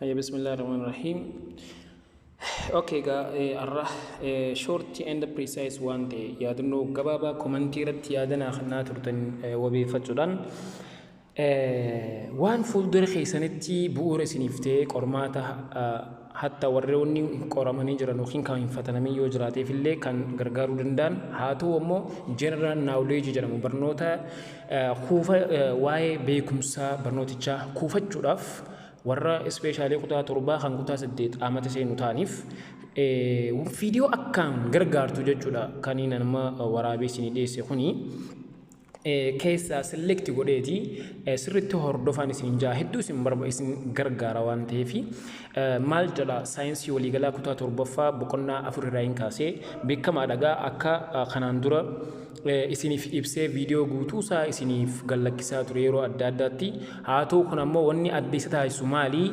هيا بسم الله الرحمن الرحيم. اوكي الرح short and precise one day yaadannoo gabaabaa komantii irratti yaadanaa kannaa turtan wabeeffachuudhaan waan fuuldura keessanitti bu'uura isiniif ta'e qormaata hatta warroonni qoramanii jiran yookiin kan hin fatanamii yoo jiraateef illee kan gargaaruu danda'an haa ta'u ammoo general knowledge jedhamu barnoota kuufa waa'ee beekumsaa barnootichaa kuufachuudhaaf warra especially kutaa torbaa kan kutaa 8 amata seenu taaniif video akkaan gargaartu jechuudha kan inni nama waraabee isin dhiyeesse kuni keessa select godheeti sirriitti hordofaan isin jaa hedduu isin gargaara waan ta'eef maal jedha saayinsii waliigalaa kutaa torbaffaa boqonnaa 4 irraa hin kaasee beekamaa dhagaa akka kanaan dura isiniif ibsee video guutuu isaa isiniif gallakkisaa ture yeroo adda addaatti haa ta'u kun ammoo wanni adda isa taasisu maali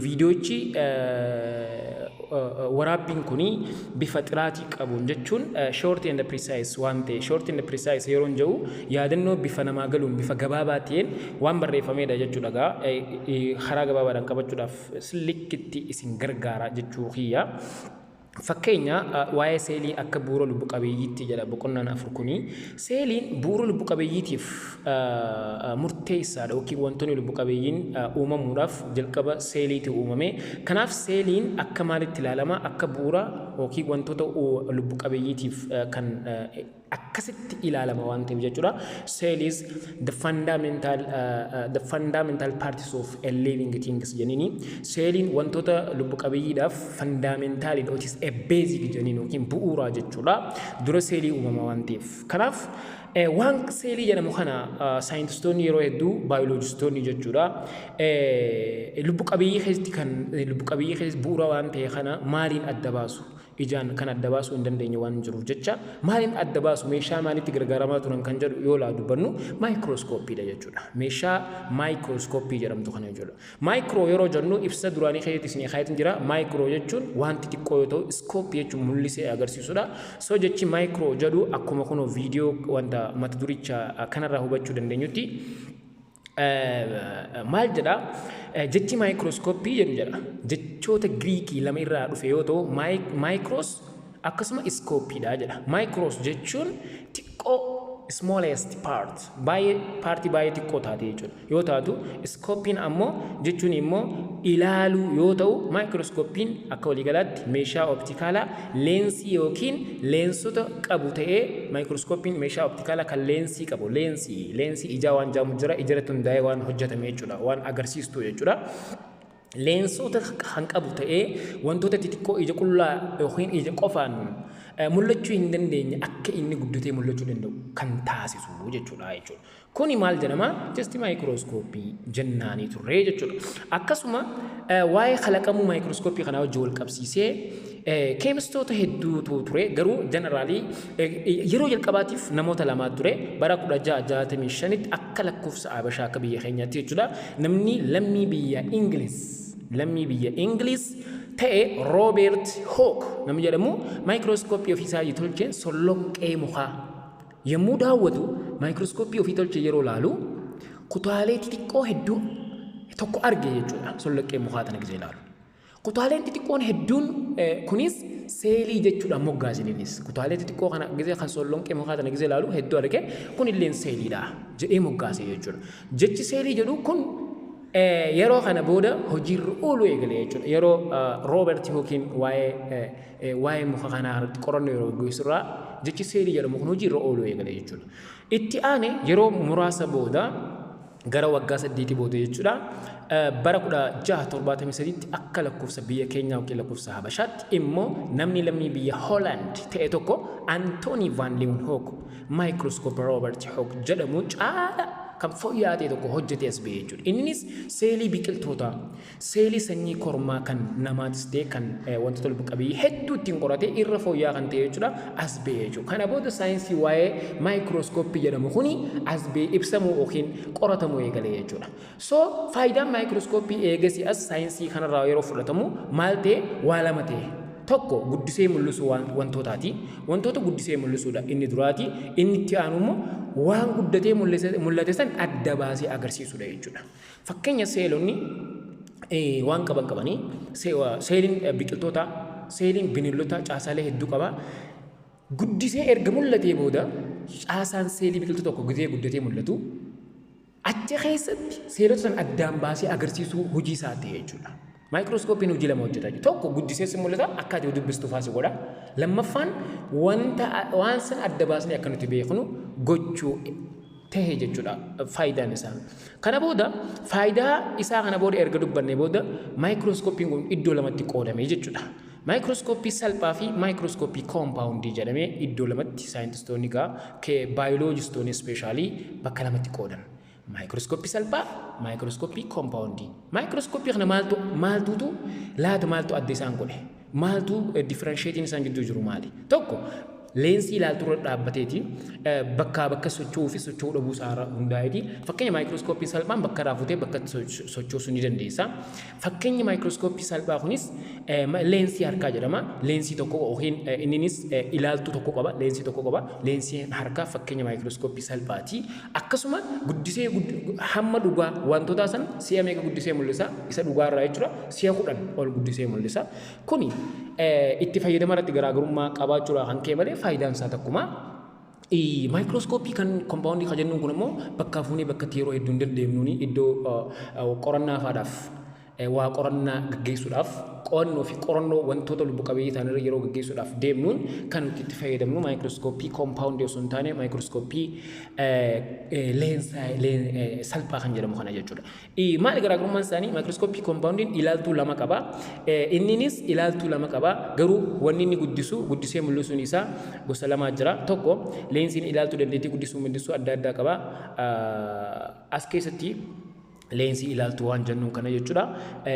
videochi waraabbiin kuni bifa xiraatii qabuun jechuun short and precise waan ta'e short and precise yeroon jedhu yaadannoo bifa namaa galuun bifa gabaabaa ta'een waan barreeffamedha jechuudha karaa gabaabaadhaan qabachuudhaaf sirriitti isin gargaara jechuu kiyya. Fakkeenya waa'ee seelii akka bu'uura lubbu qabeeyyiitti jedha boqonnaan 4 kuni seeliin bu'uura lubbu qabeeyyiitiif murteessaadha yookiin wantoonni lubbu qabeeyyiin uumamuudhaaf jalqaba seeliitti uumame. Kanaaf seeliin akka maalitti ilaalama akka bu'uura yookiin wantoota lubbu qabeeyyiitiif kan akkasitti ilaalama waan ta'eef jechuudha. Cell is the fundamental parts of a living things jenini. Seeliin wantoota lubbu qabeeyyiidhaaf fundamentally it is a basic jenini yookiin bu'uura jechuudha. Dura seelii uumama waan ta'eef. Kanaaf waan seelii jedhamu kana saayintistoonni yeroo hedduu baayoloojistoonni jechuudha. Lubbu qabeeyyii keessatti bu'uura waan ta'e kana maaliin adda baasu? Ijaan kan adda baasuu hin dandeenye waan jiruuf jecha maaliin adda baasu meeshaa maalitti gargaaramaa turan kan jedhu yoo laa dubbannu maayikirooskoopiidha jechuudha. Meeshaa maayikirooskoopii jedhamtu kana jechuudha. Maayikiroo yeroo jennu ibsa duraanii keessatti isin kaayatin jira. Maayikiroo jechuun wanti xiqqoo yoo ta'u iskoopii jechuun mul'isee agarsiisudha. So jechi maayikiroo jedhu akkuma kunoo viidiyoo wanta mata duricha kanarraa hubachuu dandeenyutti maal jedha jechi maayikirooskooppii jedhu jedha jechoota giriikii lama irraa dhufe yoo ta'u maayikiroos akkasuma iskoopiidha jedha. Maayikiroos jechuun xiqqoo smallest part paartii baay'ee xiqqoo taate jechuudha yoo taatu iskoopiin ammoo jechuun immoo ilaaluu yoo ta'u maayikirooskooppiin akka waliigalaatti meeshaa optikaalaa leensii yookiin leensota qabu ta'ee maayikirooskooppiin meeshaa optikaalaa kan leensii qabu leensii ijaa waan jaamu jira ijarratti hundaa'ee waan hojjetame jechuudha waan agarsiistu jechuudha. Leensota kan qabu ta'ee wantoota xixiqqoo ija qullaa yookiin ija qofaan mul'achuu hin dandeenye akka inni guddatee mul'achuu danda'u kan taasisu jechuudha. Kuni maal jedhama? Just maayikirooskooppii jennaanii turre jechuudha. Akkasuma waa'ee kalaqamuu maayikirooskooppii kanaa wajjin wal qabsiisee keemistoota hedduutu ture garuu jeneraalii yeroo jalqabaatiif namoota lamaa ture bara 1665tti akka lakkoofsa Habashaa akka biyya keenyaatti jechuudha. Namni lammii biyya Ingiliis ta'e Roobert Hooke namni jedhamu maayikirooskooppii ofiisaa tolcheen solloqqee mukaa yommuu daawwatu maayikirooskooppii ofii tolchee yeroo laalu kutaalee xixiqqoo hedduu tokko arge jechuudha. Solloqqee mukaa tana gisee laalu kutaaleen xixiqqoon hedduun kunis seelii jechuudha moggaasiniinis kutaalee xixiqqoo kana gisee kan solloqqee mukaa tana gisee laalu hedduu arge kunilleen seeliidha jedhee moggaase jechuudha. Jechi seelii jedhu kun yeroo kana booda hojiirra ooluu eegale jechuudha. Yeroo Roobert Hookiin waa'ee muka kanaa irratti qorannoo yeroo gaggeessurraa jechi seelii jedhamu kun hojiirra ooluu eegale jechuudha. Itti aane yeroo muraasa booda gara waggaa 8 booda jechuudha. Bara 1673tti akka lakkoofsa biyya keenyaa yookiin lakkoofsa Habashaatti immoo namni lammii biyya Holland ta'e tokko Antonie van Leeuwenhoek maayikirooskooppii Roobert Hooke jedhamu caala kan fooyya'aa ta'e tokko hojjetee as ba'e jechuudha. Innis seelii biqiltootaa, seelii sanyii kormaa kan namaatis ta'e kan wantoota lubbu qabeeyyii hedduu ittiin qorate irra fooyya'aa kan ta'e jechuudha as ba'e jechuudha. Kana booda saayinsii waa'ee maayikirooskooppii jedhamu kuni as ba'e ibsamuu yookiin qoratamuu eegale jechuudha. So faayidaan maayikirooskooppii eegasii as saayinsii kanarraa yeroo fudhatamu maal ta'e waa lama ta'e. Tokko guddisee mul'isuu wantootaati. Wantoota guddisee mul'isuudha inni duraati. Inni itti aanu immoo waan guddatee mul'ate san adda baasee agarsiisudha jechuudha. Fakkeenya seelonni waan qaban qabanii seeliin biqiltoota seeliin bineeldota caasaalee hedduu qaba. Guddisee erga mul'atee booda caasaan seelii biqiltuu tokko gizee guddatee mul'atu achi keessatti seelota san addaan baasee agarsiisuu hojii isaa ta'e jechuudha. Maayikirooskoopiin hojii lama hojjeta jechuudha. Tokko guddisee si mul'ata akka ati dubbistu faasi godha. Lammaffaan waan san adda baasnee akka nuti beeknu gochuu ta'e jechuudha faayidaan isaa. Kana booda faayidaa isaa kana booda erga dubbannee booda maayikirooskoopiin kun iddoo lamatti qoodamee jechuudha. Maayikirooskooppii salphaa fi maayikirooskooppii koompaawundii jedhamee iddoo lamatti saayintistoonni baayoloojistoonni ispeeshaalii bakka lamatti qoodan. Maayikirooskooppii salphaa, maayikirooskooppii koompaawundii. Maayikirooskooppii kana maaltu adda isaan godhe? Maaltu differensheetiin isaan gidduu jiru maali? Tokko leensii ilaaltuu irra dhaabbateeti bakka socho'uu fi socho'uu dhabuu isaa hundaa'eeti. Fakkeenya maayikirooskooppii salphaan bakka raafutee bakka sochoosuu ni dandeessa. Fakkeenya maayikirooskooppii salphaa kunis leensii harkaa jedhama. Leensii tokko yookiin inninis ilaaltuu tokko qaba. Leensii tokko qaba. Leensii harkaa fakkeenya maayikirooskooppii salphaati. Akkasuma guddisee hamma dhugaa wantoota san si'a meeqa guddisee mul'isa? Isa dhugaa irraa jechuudha. Si'a 10 ol guddisee mul'isa. Kuni itti fayyadama irratti garaagarummaa qabaachuudhaan kan ka'e malee faayidaan isaa takkuma. Maayikirooskooppii kan koompaawundii kan jennuun kun immoo bakka fuunee bakka yeroo hedduu hin deddeemnuun iddoo qorannaa faadhaaf waa qorannaa gaggeessuudhaaf qo'annoo fi qorannoo wantoota lubbu qabeeyyii ta'an irra yeroo gaggeessuudhaaf deemnuun kan nuti itti fayyadamnu maayikirooskooppii koompaawundii osoo hin taane maayikirooskooppii leensaa salphaa kan jedhamu kana jechuudha. Maali garaagarummaan isaanii? Maayikirooskooppii koompaawundiin ilaaltuu lama qaba. Inninis ilaaltuu lama qaba. Garuu wanni inni guddisee mul'isuun isaa gosa lamaa jira. Tokko leensiin ilaaltuu dandeettii guddisuu mul'isuu adda addaa qaba. As keessatti leensii ilaaltuu waan jennuun kana jechuudha.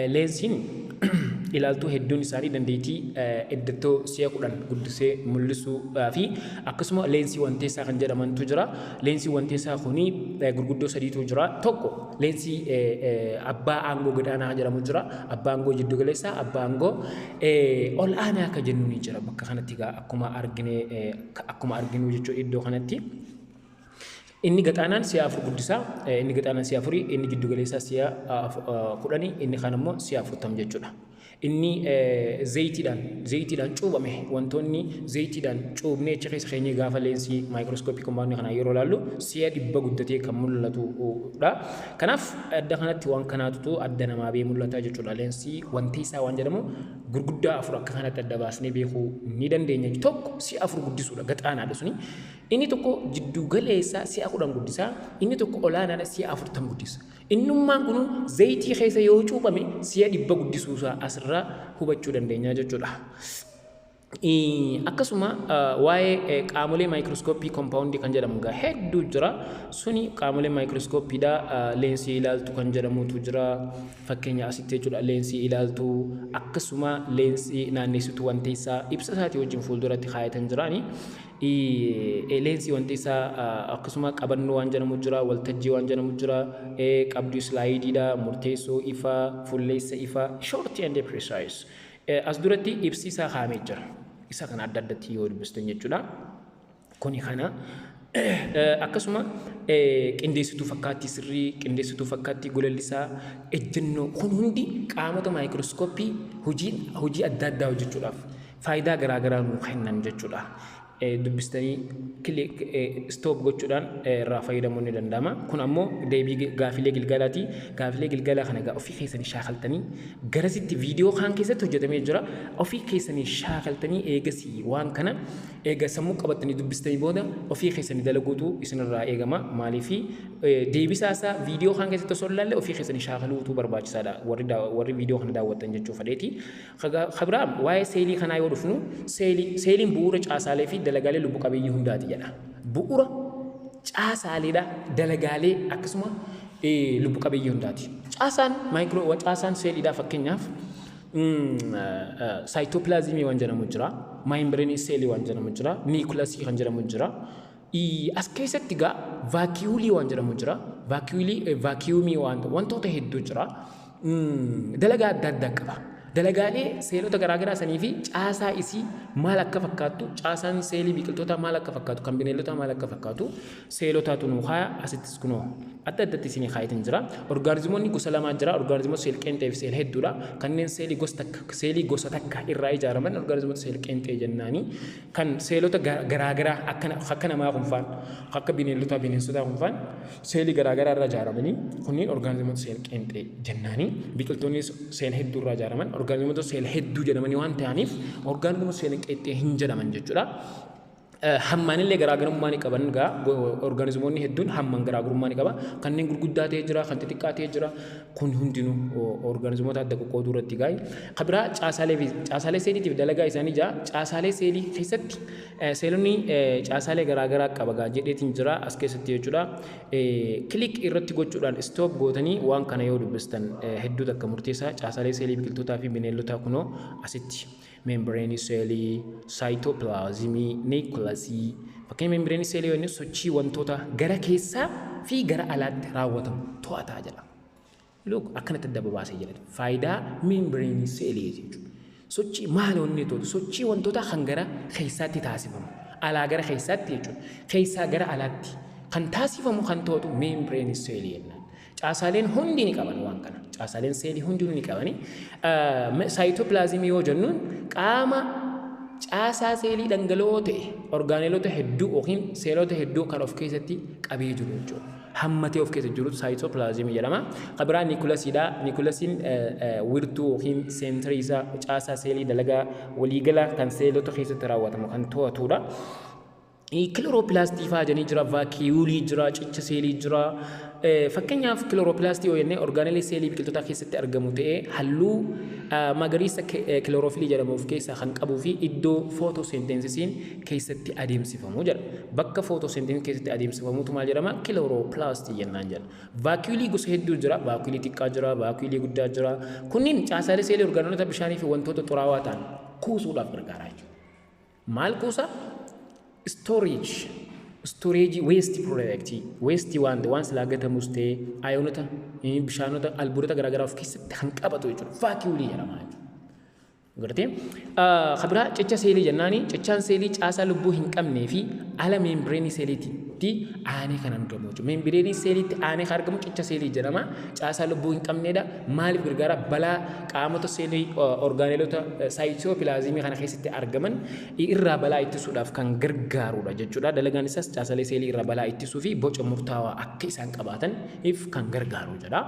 Leensiin ilaaltuu hedduun isaanii dandeettii eddattoo si'a 10 guddisee mul'isuu fi akkasuma leensii wanteessaa kan jedhamantu jira. Leensii wanteessaa kuni gurguddoo sadiitu jira. Tokko leensii abbaa aangoo gadaanaa jedhamu jira. Abbaa aangoo jiddu galeessaa, abbaa aangoo ol aanaa akka jennu ni jira. Bakka kanatti akkuma arginu jechuudha iddoo kanatti. Inni gaxaanaan si'a 4 guddisaa, inni gaxaanaan si'a 4, inni jiddu galeessaa si'a 10, inni kaan immoo si'a 40 jechuudha. Inni zayitiidhaan cuubame wantoonni zayitiidhaan cuubnee achi keessa keenyee gaafa leensii maayikirooskooppii koompaawundii kana yeroo ilaallu si'a 100 guddatee kan mul'atudha. Kanaaf adda kanatti waan kanaatu adda namaa bee mul'ata jechuudha. Leensii wanteessaa waan jedhamu gurguddaa 4 akka kanatti adda baasnee beekuu ni dandeenya. Tokko si'a 4 guddisuudha gaxaanaadha suni. Inni tokko jiddu galeessaa si'a 10 guddisaa, inni tokko olaanaadha si'a 40 guddisa. Innummaan kun zayitii keessa yoo cuubame si'a 100 guddisuusaa asirraa hubachuu dandeenya jechuudha. Akkasuma waa'ee qaamolee maayikirooskooppii koompaawundii kan jedhamu egaa hedduu jira. Suni qaamolee maayikirooskooppiidha. Leensii ilaaltuu kan jedhamutu jira. Fakkeenya asitti jechuudha leensii ilaaltuu akkasuma leensii naanneessituu wanteessaa ibsa isaatii wajjin fuulduratti kaayatan jiraani. Leensii wanteessaa akkasuma qabannoo waan jedhamu jira, waltajjii waan jedhamu jira, qabduu slaayidiidha, murteessoo ifaa, fulleessa ifaa, short and precise. As duratti ibsi isaa kaa'amee jira. Isa kana adda addatti yoo dubbistan jechuudha. Kuni kana akkasuma qindeessituu fakkaattii sirrii, qindeessituu fakkaattii golallisaa, ejjennoo kun hundi qaamota maayikirooskooppii hojii adda addaa hojjechuudhaaf faayidaa garaagaraa nuu kennan jechuudha. Dubbistanii stop gochuudhaan irraa fayyadamuun ni danda'ama. Kun ammoo deebii gaafilee gilgalaati. Gaafilee gilgalaa kana ofii keessanii shaakaltanii garasitti viidiyoo kaan keessatti hojjetamee jira. Ofii keessanii shaakaltanii eegasii waan kana eega sammuu qabatanii dubbistanii booda ofii keessanii dalaguutu isinirraa eegama. Maaliifi deebisaasaa viidiyoo kaan keessatti osoo ilaalle ofii keessanii shaakaluutu barbaachisaadha. Warri viidiyoo kana daawwatan jechuu fedheeti. Kabiraam waa'ee seelii kanaa yoo dhufnu seeliin bu'uura caasaalee fi dalagaalee lubbu qabeeyyii hundaati jedha. Bu'uura caasaaleedha dalagaalee akkasuma lubbu qabeeyyii hundaati. Caasaan seeliidha fakkeenyaaf saayitoopilaazimii waan jedhamu jira, maayimbireeni seelii waan jedhamu jira, niikulasii kan jedhamu jira. As keessatti gaa vaakiyuulii waan jedhamu jira. Vaakiyuumii wantoota hedduu jira. Dalagaa adda addaa qaba. dalagaalee seelota garaagaraa sanii fi caasaa isii maal akka fakkaattu caasaan seelii biqiltoota maal akka fakkaatu kan bineeldota maal akka fakkaatu seelotaatu nu haa asittis kunoo adda addatti isinii kaayitin jira. Orgaanizimoonni gosa lamaa jira. Orgaanizimoota seel qeenxee fi seel hedduudha. Kanneen seelii gosa takka irraa ijaaraman orgaanizimoota seel qeenxee jennaani. Kan seelota garaagaraa akka namaa kunfaan akka bineeldotaa bineensotaa kunfaan seelii garaagaraa irraa ijaaramanii kunniin orgaanizimoota seel qeenxee jennaani. Biqiltoonni seel hedduu irraa ijaaraman orgaanizimoota seel hedduu jedhamanii waan ta'aniif orgaanizimoota seel qeenxee hin jedhaman jechuudha. Hammaanillee garaagarummaa ni qaban gaa orgaanizimoonni hedduun hammaan garaagarummaa ni qaba. Kanneen gurguddaa ta'ee jira, kan xixiqqaa ta'ee jira. Kun hundinuu orgaanizimoota adda qoqqooduu irratti gaa'e. Kabiraa caasaalee seeliitiif dalagaa isaanii jira. Caasaalee seelii keessatti seelonni caasaalee garaagaraa qaba gaa jedheetiin jira as keessatti jechuudha. Kilik irratti gochuudhaan istoop gootanii waan kana yoo dubbistan hedduu takka murteessaa caasaalee seelii biqiltootaa fi bineeldotaa kunoo asitti. Membrane seelii, saayitoopilaazimii, niikulasii. Fakkeenya membrane seelii yoo inni sochii wantoota gara keessaa fi gara alaatti raawwatamu to'ataa jedha. Look akkanatti adda babaasee jedha. Faayidaa membrane seelii jechuudha. Sochii maal onni to'atu? Sochii wantoota kan gara keessaatti taasifamu. Alaa gara keessaatti jechuudha. Keessaa gara alaatti kan taasifamu kan to'atu membrane seelii jenna. Caasaaleen hundi ni qaban waan kana. Caasaaleen seelii hundi ni qabani. Saayitoopilaazimii yoo jennuun qaama caasaa seelii dhangala'oo ta'e orgaaneelota hedduu yookiin seelota hedduu kan of keessatti qabee jiru jechuudha. Hammatee of keessa jiru saayitoopilaazimii jedhama. Kabiraa niikulasiidha. Niikulasiin wirtuu yookiin seenterii isaa caasaa seelii dalagaa waliigala kan seelota keessatti raawwatamu kan to'atudha. Kilooropilaastiifaa janii jira, vaakiyuulii jira, cicha seelii jira. Fakkeenyaaf kilooroppilaastii yoo jennee orgaaneelee seelii biqiltootaa keessatti argamu ta'ee halluu magariisa kilooroofilii jedhamu of keessaa kan qabuu fi iddoo footoseenteensisiin keessatti adeemsifamu jedha. Bakka footoseenteensisiin keessatti adeemsifamutu maal jedhama? Kilooroppilaastii jennaan jedha. Vaakiyuulii gosa hedduu jira. Vaakiyuulii xiqqaa jira, vaakiyuulii guddaa jira. Kunniin caasaalee seelii orgaanoota bishaanii fi wantoota xuraawaa ta'an kuusuudhaaf gargaara jechuudha. Maal kuusa? Storage waste product waste waan silaagatamus ta'e ayoonota bishaanota albuudota garaagaraa of keessatti kan qabatu jechuudha. Vaakiyuulii jedhama jechuudha. Gartee kabiraa cicha seelii jennaani cichaan seelii caasaa lubbuu hin qabnee fi ala meembireenii seeliitti aanee kan argamu jechuudha. Meembireenii seeliitti aanee kan argamu cicha seelii jedhama. Caasaa lubbuu hin qabneedha. Maaliif gargaara? Balaa qaamota seelii orgaaneelota saayitoopilaazimii kana keessatti argaman irraa balaa ittisuudhaaf kan gargaarudha jechuudha. Dalagaan isaas caasaalee seelii irraa balaa ittisuu fi boca murtaawaa akka isaan qabaataniif kan gargaaru jedha.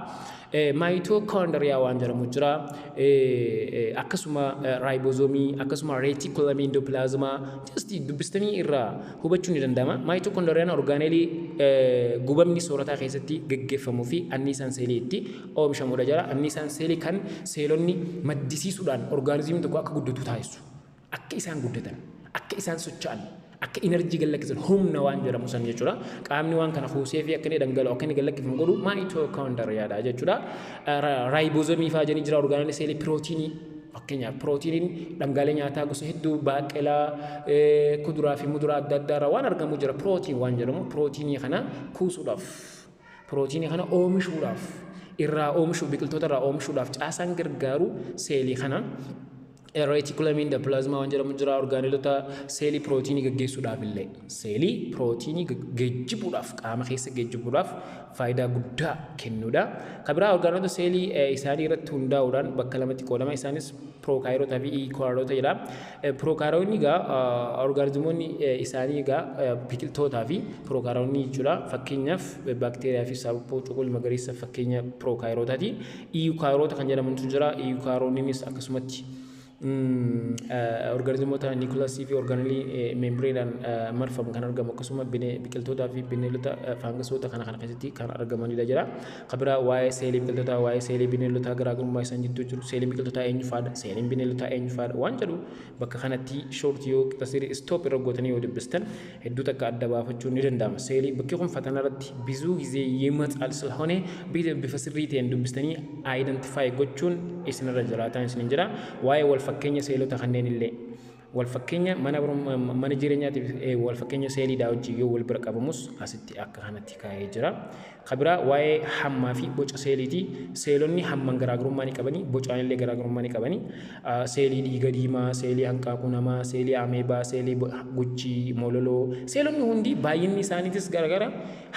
Maayitookondiriyaa waan jedhamu jira. Akkasuma raayibozoomii akkasuma reetikulami indopilaazmaa just dubbistanii irraa hubachuun ni danda'ama. Maayitookondoriyaan orgaaneelii gubamni soorataa keessatti gaggeeffamuu fi anniisaan seeliitti oomishamudha jira. Anniisaan seelii kan seelonni maddisiisuudhaan orgaanizimiin tokko akka guddatu taasisu. Akka isaan guddatan, akka isaan socho'an, akka enerjii gallakkisan humna waan jedhamu san jechuudha. Qaamni waan kana kuusee fi akka inni dhangala'u akka inni gallakkifamu godhu maayitookondiriyaadha jechuudha. Raayibozoomii fa'aa jennee jira orgaaneelii seelii pirootiinii. Fakkeenyaaf pirootiiniin dhangaalee nyaataa gosa hedduu baaqelaa, kuduraa fi muduraa adda addaa irraa waan argamu jira. Pirootiin waan jedhamu pirootiinii kana kuusuudhaaf, pirootiinii kana oomishuudhaaf, irraa oomishuu biqiltoota irraa oomishuudhaaf caasaan gargaaru seelii kana. Reetikulami indopilaazmaa waan jedhamu jira. Orgaaneelota seelii pirootiinii gaggeessuudhaaf illee seelii pirootiinii geejjibuudhaaf qaama keessa geejjibuudhaaf faayidaa guddaa kennuudha. Kabiraa orgaaneelota seelii isaanii irratti hundaa'uudhaan bakka lamatti qoodama. Isaanis pirookaayirootaa fi iikaayiroota jedha. Pirookaayironni egaa orgaanizimoonni isaanii egaa biqiltootaa fi pirookaayironni jechuudha. Fakkeenyaaf baakteeriyaa fi saaphoo cuquliisa magariisa fakkeenya pirookaayirootaati. Iikaayiroota kan jedhamantu jira. Iikaayiroonis akkasumatti orgaanizimoota niikulasii fi orgaaneelii meembireenaan marfamu kan argamu akkasuma biqiltootaa fi bineeldota faangasoota kana keessatti kan argamanidha jira. Kabiraa waa'ee seelii biqiltootaa, waa'ee seelii bineeldotaa garaagarummaa isaan jidduu jiru. Seeliin biqiltootaa eenyu faadha? Seeliin bineeldotaa eenyu faadha? Waan jedhu bakka kanatti shoortii yoo qixasirii istoop irra gootanii yoo dubbistan hedduu takka adda baafachuun ni danda'ama. Seelii bakki kun fatana irratti bizuu gizee yimaxaal ስለሆነ bifa sirrii ta'een dubbistanii identify gochuun isinirra jiraataan isin jira. Waa'ee wal fakkeenya seelota kanneen illee والفكينيا من جيرينيا والفكينيا سيلي داوجي يو والبرق أبومس أستي أكهنا تكاي جرا خبرة واي حما في بوج سيليتي سيلوني حما غراغرو ماني كبني بوج أنا اللي غراغرو ماني كبني سيلي دي غديما سيلي هنكا كونما سيلي أميبا سيلي غوتشي مولولو سيلوني هندي باين نساني تس غراغرا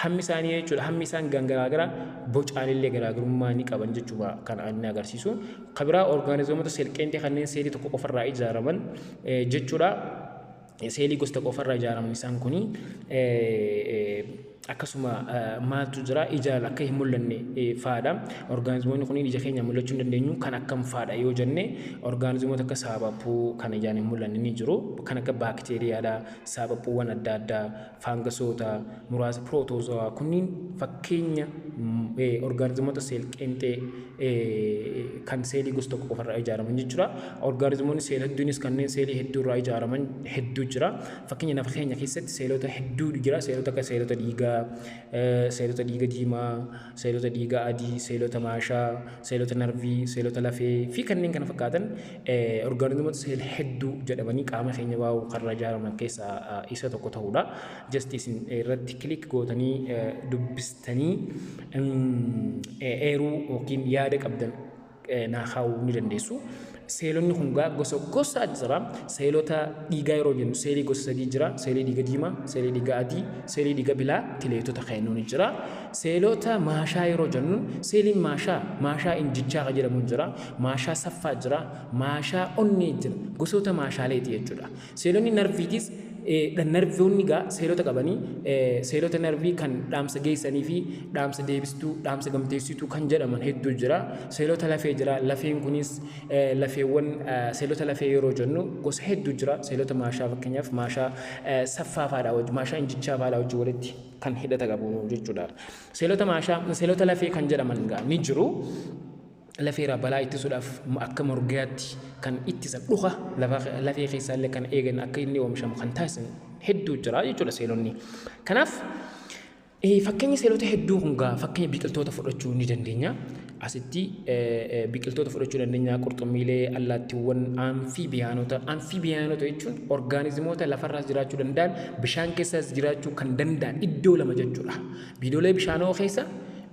هم ساني يجول هم سان غراغرا بوج أنا اللي غراغرو ماني كبني جتوبا كان أنا غرسيسو خبرة أورغانيزوم تسيلكين تخنين سيلي تكو كفر رأي جارمن jechuudha seelii gosta qofarraa ijaaraman isaan kuni akkasuma maaltu jira ijaan akka hin mul'anne faadha orgaanizimoonni kun ija keenya mul'achuu hin dandeenyu kan akkam faadha yoo jenne orgaanizimoota akka saabappuu kan ijaan hin mul'anne ni jiru kan akka baakteeriyaadha saabappuuwwan adda addaa faangasoota muraasa pirootozoaa kunniin fakkeenya orgaanizimoota seel qeenxee kan seelii gosta qofarraa ijaaraman jechuudha orgaanizimoonni seel hedduunis kanneen seelii hedduurraa ijaaraman hedduu jira fakkeenya nafa keenya keessatti seelota hedduu jira seelota akka seelota dhiigaa seelota dhiiga diimaa seelota dhiiga adii seelota maashaa seelota narvii seelota lafee fi kanneen kana fakkaatan orgaanizimoota seel hedduu jedhamanii qaama keenya baa'uu karra ijaaraman keessaa isa tokko ta'uudha justice irratti kilik gootanii dubbistanii eeruu yookiin yaada qabdan naa kaa'uu ni dandeessu seelonni hungaa gosa gosa jira seelota dhiigaa yeroo jennu seelii gosa sadii jira seelii dhiiga diimaa seelii dhiiga adii seelii dhiiga bilaa tileetota kennuun jira seelota maashaa yeroo jennu seeliin maashaa injichaa jedhamuun jira maashaa saffaa jira maashaa onnee jira gosoota maashaaleeti jechuudha seelonni narviitis narviiwwan gaa seelota qabanii seelota narvii kan dhaamsa geessanii fi dhaamsa deebistuu dhaamsa gamteessituu kan jedhaman hedduu jira seelota lafee jira lafeen kunis lafeewwan seelota lafee yeroo jennu gosa hedduu jira seelota maashaa fakkeenyaaf maashaa saffaa faadhaa wajji maashaa injichaa faadhaa wajji walitti kan hidhata qabu jechuudha seelota lafee kan jedhaman gaa ni jiru lafeera balaa ittisuudhaaf akka morgaatti kan ittisan dhuka lafee keessaallee kan eegan akka inni oomishamu kan taasisan hedduu jira jechuudha seelonni kanaaf fakkeenya seelota hedduu hungaa fakkeenya biqiltoota fudhachuu ni dandeenya asitti biqiltoota fudhachuu dandeenya qurxummiilee allaattiiwwan anfiibiyaanota jechuun orgaanizimoota lafarraas jiraachuu danda'an bishaan keessaas jiraachuu kan danda'an iddoo lama jechuudha biidoolee bishaanoo keessa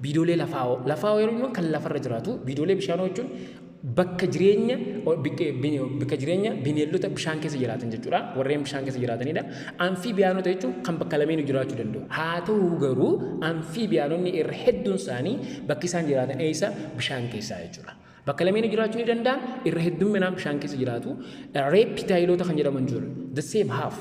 biidoolee lafaa'oo yeroo jennu kan lafarra jiraatu biidoolee bishaanoo jechuun bakka jireenya bineeldota bishaan keessa jiraatan jechuudha warreen bishaan keessa jiraatanidha anfiibiyaanota jechuun kan bakka lameenuu jiraachuu danda'u haa ta'u garuu anfiibiyaanonni irra hedduun isaanii bakki isaan jiraatan eessa bishaan keessaa jechuudha bakka lameenuu jiraachuu ni danda'an irra hedduminaan bishaan keessa jiraatu reeptaayiloota kan jedhaman jiru the same half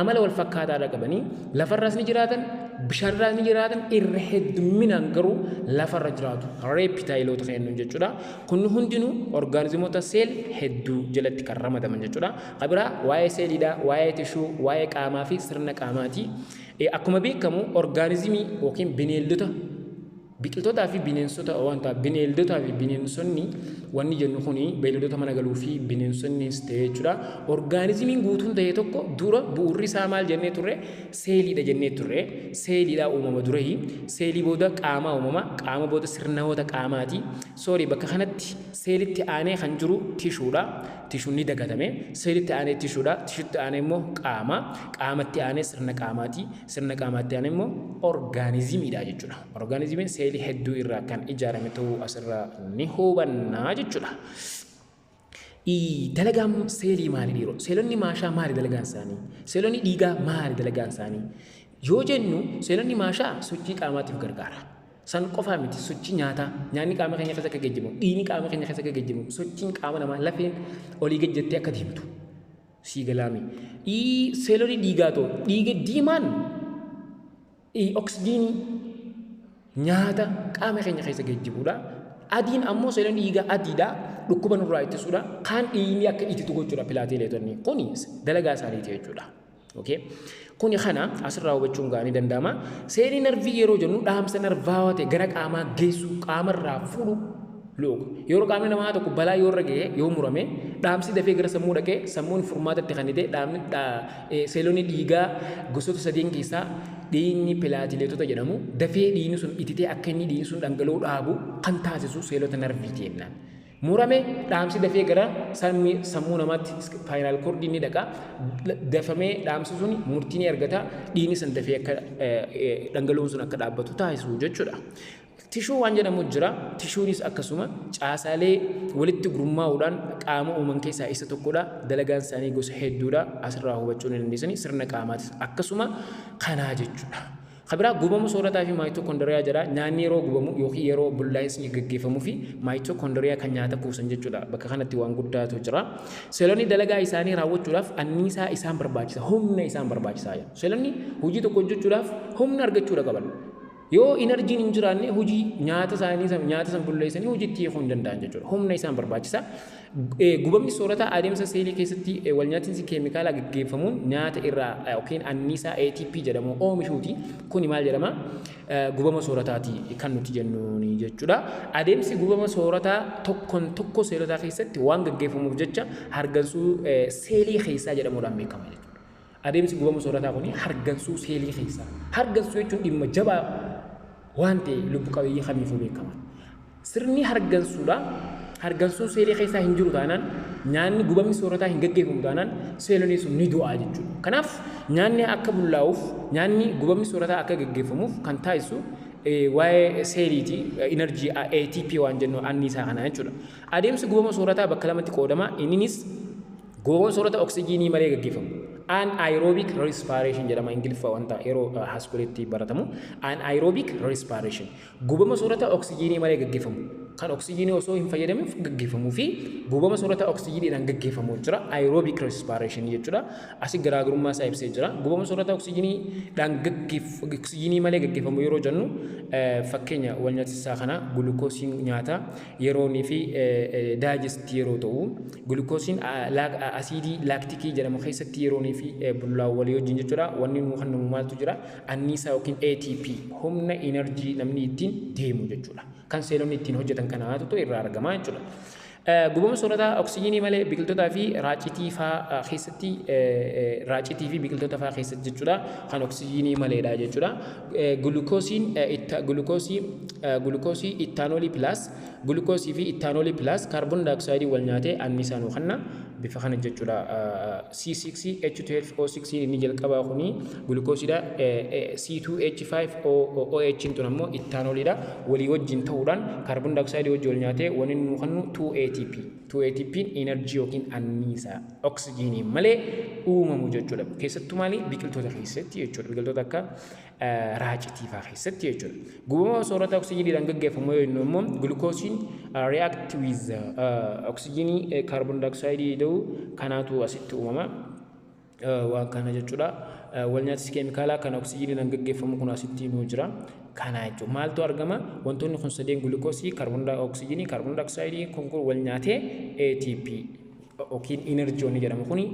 amala wal fakkaataadha qabanii lafarraas ni jiraatan bishaanirraas ni jiraatan irra hedduminaan garuu lafarra jiraatu reeptaayiloota kennu jechuudha kun hundinuu orgaanizimoota seel hedduu jalatti kan ramadaman jechuudha qabiraa waa'ee seeliidha waa'ee tishuu waa'ee qaamaa fi sirna qaamaati akkuma beekamu orgaanizimii yookiin bineeldota biqiltootaa fi bineensota wanta bineeldotaa fi bineensonni wanni jennu kuni beeyladoota mana galuu fi bineensonnis ta'e jechuudha orgaanizimiin guutuun ta'e tokko dura bu'uurri isaa maal jennee turre seeliidha jennee turre seeliidha uumama durehi seelii booda qaama uumama qaama booda sirnaawota qaamaati bakka kanatti seelitti aanee kan jiru tishuudha tishuun ni dagatame seelitti aanee tishuudha tishutti aanee immoo qaamatti aanee sirna qaamaatti aanee immoo orgaanizimiidha jechuudha orgaanizimiin seelii hedduu irraa kan ijaarame ta'uu asirraa ni hubannaa jechuudha. Dalagaan seelii maali dhiiroo? Seelonni maashaa maali dalagaan isaanii? Seelonni dhiigaa maali dalagaan isaanii? Yoo jennu seelonni maashaa sochii qaamaatiif gargaara. San qofaa miti sochii nyaataa nyaanni qaama keenya keessa akka geejjibamu dhiigni qaama keenya keessa akka geejjibamu sochiin qaama namaa lafeen olii gad jettee akka deemtu sii galaami. Seelonni dhiigaa ta'u dhiiga diimaan oksijiinii nyaata qaama keenya keessa geejjibuudha. Adiin ammoo seelonni dhiigaa adiidha dhukkuba nurraa ittisuudha kan dhiigni akka ittitu gochuudha pilaatileetonni kuni dalagaa isaaniiti jechuudha. Kuni kana asirraa hubachuun gaanii danda'ama. Seelii narvii yeroo jennu dhaamsa narvaawaa ta'e gara qaamaa geessu qaamarraa fuudhu yeroo qaamni namaa tokko balaa yoo irra ga'e yoo murame dhaamsi dafee gara sammuu dhaqee sammuun furmaatatti kan hidhee seelonni dhiigaa gosoota sadeen keessaa dhiigni pilaatileetota jedhamu dafee dhiigni sun ittitee akka inni dhiigni sun dhangala'uu dhaabu kan taasisu seelota narviiti jennaan. murame dhaamsi dafee gara sammuu namaatti spinal cord ni dhaqa dafamee dhaamsi sun murtii ni argata dhiigni san dafee akka dhangala'oon sun akka dhaabbatu taasisu jechuudha. Tishuu waan jedhamu jira. Tishuunis akkasuma caasaalee walitti gurmaa'uudhaan qaama uuman keessaa isa tokkodha. Dalagaan isaanii gosa hedduudha. Asirraa hubachuu ni dandeessanii sirna qaamaatis akkasuma kanaa jechuudha. Kabiraa gubamu soorataa fi maayitookondiriyaa jira. Nyaanni yeroo gubamu yookiin yeroo bullaa'insi gaggeeffamuu fi maayitookondiriyaa kan nyaata kuusan jechuudha. Bakka kanatti waan guddaatu jira. Seelonni dalagaa isaanii raawwachuudhaaf anniisaa isaan barbaachisa. Humna isaan barbaachisaa. Seelonni hojii tokko hojjechuudhaaf humna argachuudha qaban. Yoo enerjiin hin jiraanne hojii nyaata san bulleessanii hojiitti hiikuu hin danda'an jechuudha. Humna isaan barbaachisa. Gubamni soorataa adeemsa seelii keessatti wal nyaatinsi keemikaalaa gaggeeffamuun nyaata irraa yookiin anniisaa ATP jedhamu oomishuuti. Kuni maal jedhama? Gubama soorataati kan nuti jennuuni jechuudha. Adeemsi gubama soorataa tokko seelotaa keessatti waan gaggeeffamuuf jecha hargansuu seelii keessaa jedhamuudhaan beekama jechuudha. Adeemsi gubama soorataa kuni hargansuu seelii keessaa. Hargansuu jechuun dhimma jabaa waan ta'e lubbu qabeeyyii kamiifuu beekama. Sirni hargansuudha. Hargansuun seelii keessaa hin jiru taanaan nyaanni gubamni soorataa hin gaggeeffamu taanaan seelonni sun ni du'aa jechuudha. Kanaaf nyaanni akka bullaa'uuf nyaanni gubamni soorataa akka gaggeeffamuuf kan taasisu waa'ee seeliiti enerjii ATP waan jennu anniisaa kana jechuudha. Adeemsi gubama soorataa bakka lamatti qoodama. Innis gubama soorataa oksijiinii malee gaggeeffamu. Anaerobic respiration jedhama Ingiliffaa wanta yeroo haaskuleetti baratamu. Anaerobic respiration gubama soorata oksijiinii malee gaggeeffamu kan oksijiinii osoo hin fayyadamin gaggeeffamuu fi gubama soorata oksijiiniidhaan gaggeeffamu jira. Aerobic respiration jechuudha. Asi garaagarummaa isaa ibsee jira. Gubama soorata oksijiiniidhaan oksijiinii malee gaggeeffamu yeroo jennu fakkeenya wal nyaatisaa kana gulukoosiin nyaata yeroonii fi daajestii yeroo ta'u gulukoosiin asiidii laaktikii jedhamu keessatti yeroonii fi bullaawwalii wajjin jechuudha. Wanni nu kan numu maaltu jira? Anniisaa yookiin ATP humna enerjii namni ittiin deemu jechuudha. Kan seelonni ittiin hojjetan kanaatu irraa argama jechuudha. Gubama soorataa oksijiinii malee biqiltootaa fi raacitii fa'aa keessatti raacitii fi biqiltoota fa'aa keessatti jechuudha. Kan oksijiinii maleedha jechuudha. Gulukoosii ittaanoolii pilaas gulukoosii fi ittaanoolii pilaas kaarboon daayoksaayiidii wal nyaatee anniisaa nu kenna. Bifa kana jechuudha. C6H12O6 inni jalqabaa kuni gulukoosiidha. C2H5OH tun ammoo ittaanooliidha. Walii wajjin ta'uudhaan kaarboon daayoksaayiidii wajjin wal nyaatee wanni nu kennu 2ATP. 2ATP enerjii yookiin anniisaa oksijiinii malee uumamu jechuudha. Keessattuu maali? Biqiltoota keessatti jechuudha. Biqiltoota akka raacitii fa'aa keessatti jechuudha. Gubama soorata oksijiiniidhaan gaggeeffamu yoo jennu immoo gulukoosiin react with oksijiinii kaarboon daayoksaayiidii ta'uu kanaatu asitti uumama. Waan kana jechuudha. Wal nyaatinsi keemikaalaa kan oksijiiniidhaan gaggeeffamu kun asitti nu jira. Kana jechuudha. Maaltu argama? Wantoonni kun sadeen gulukoosii, kaarboon daayoksaayiidii kun wal nyaatee ATP yookiin enerjii jedhamu kuni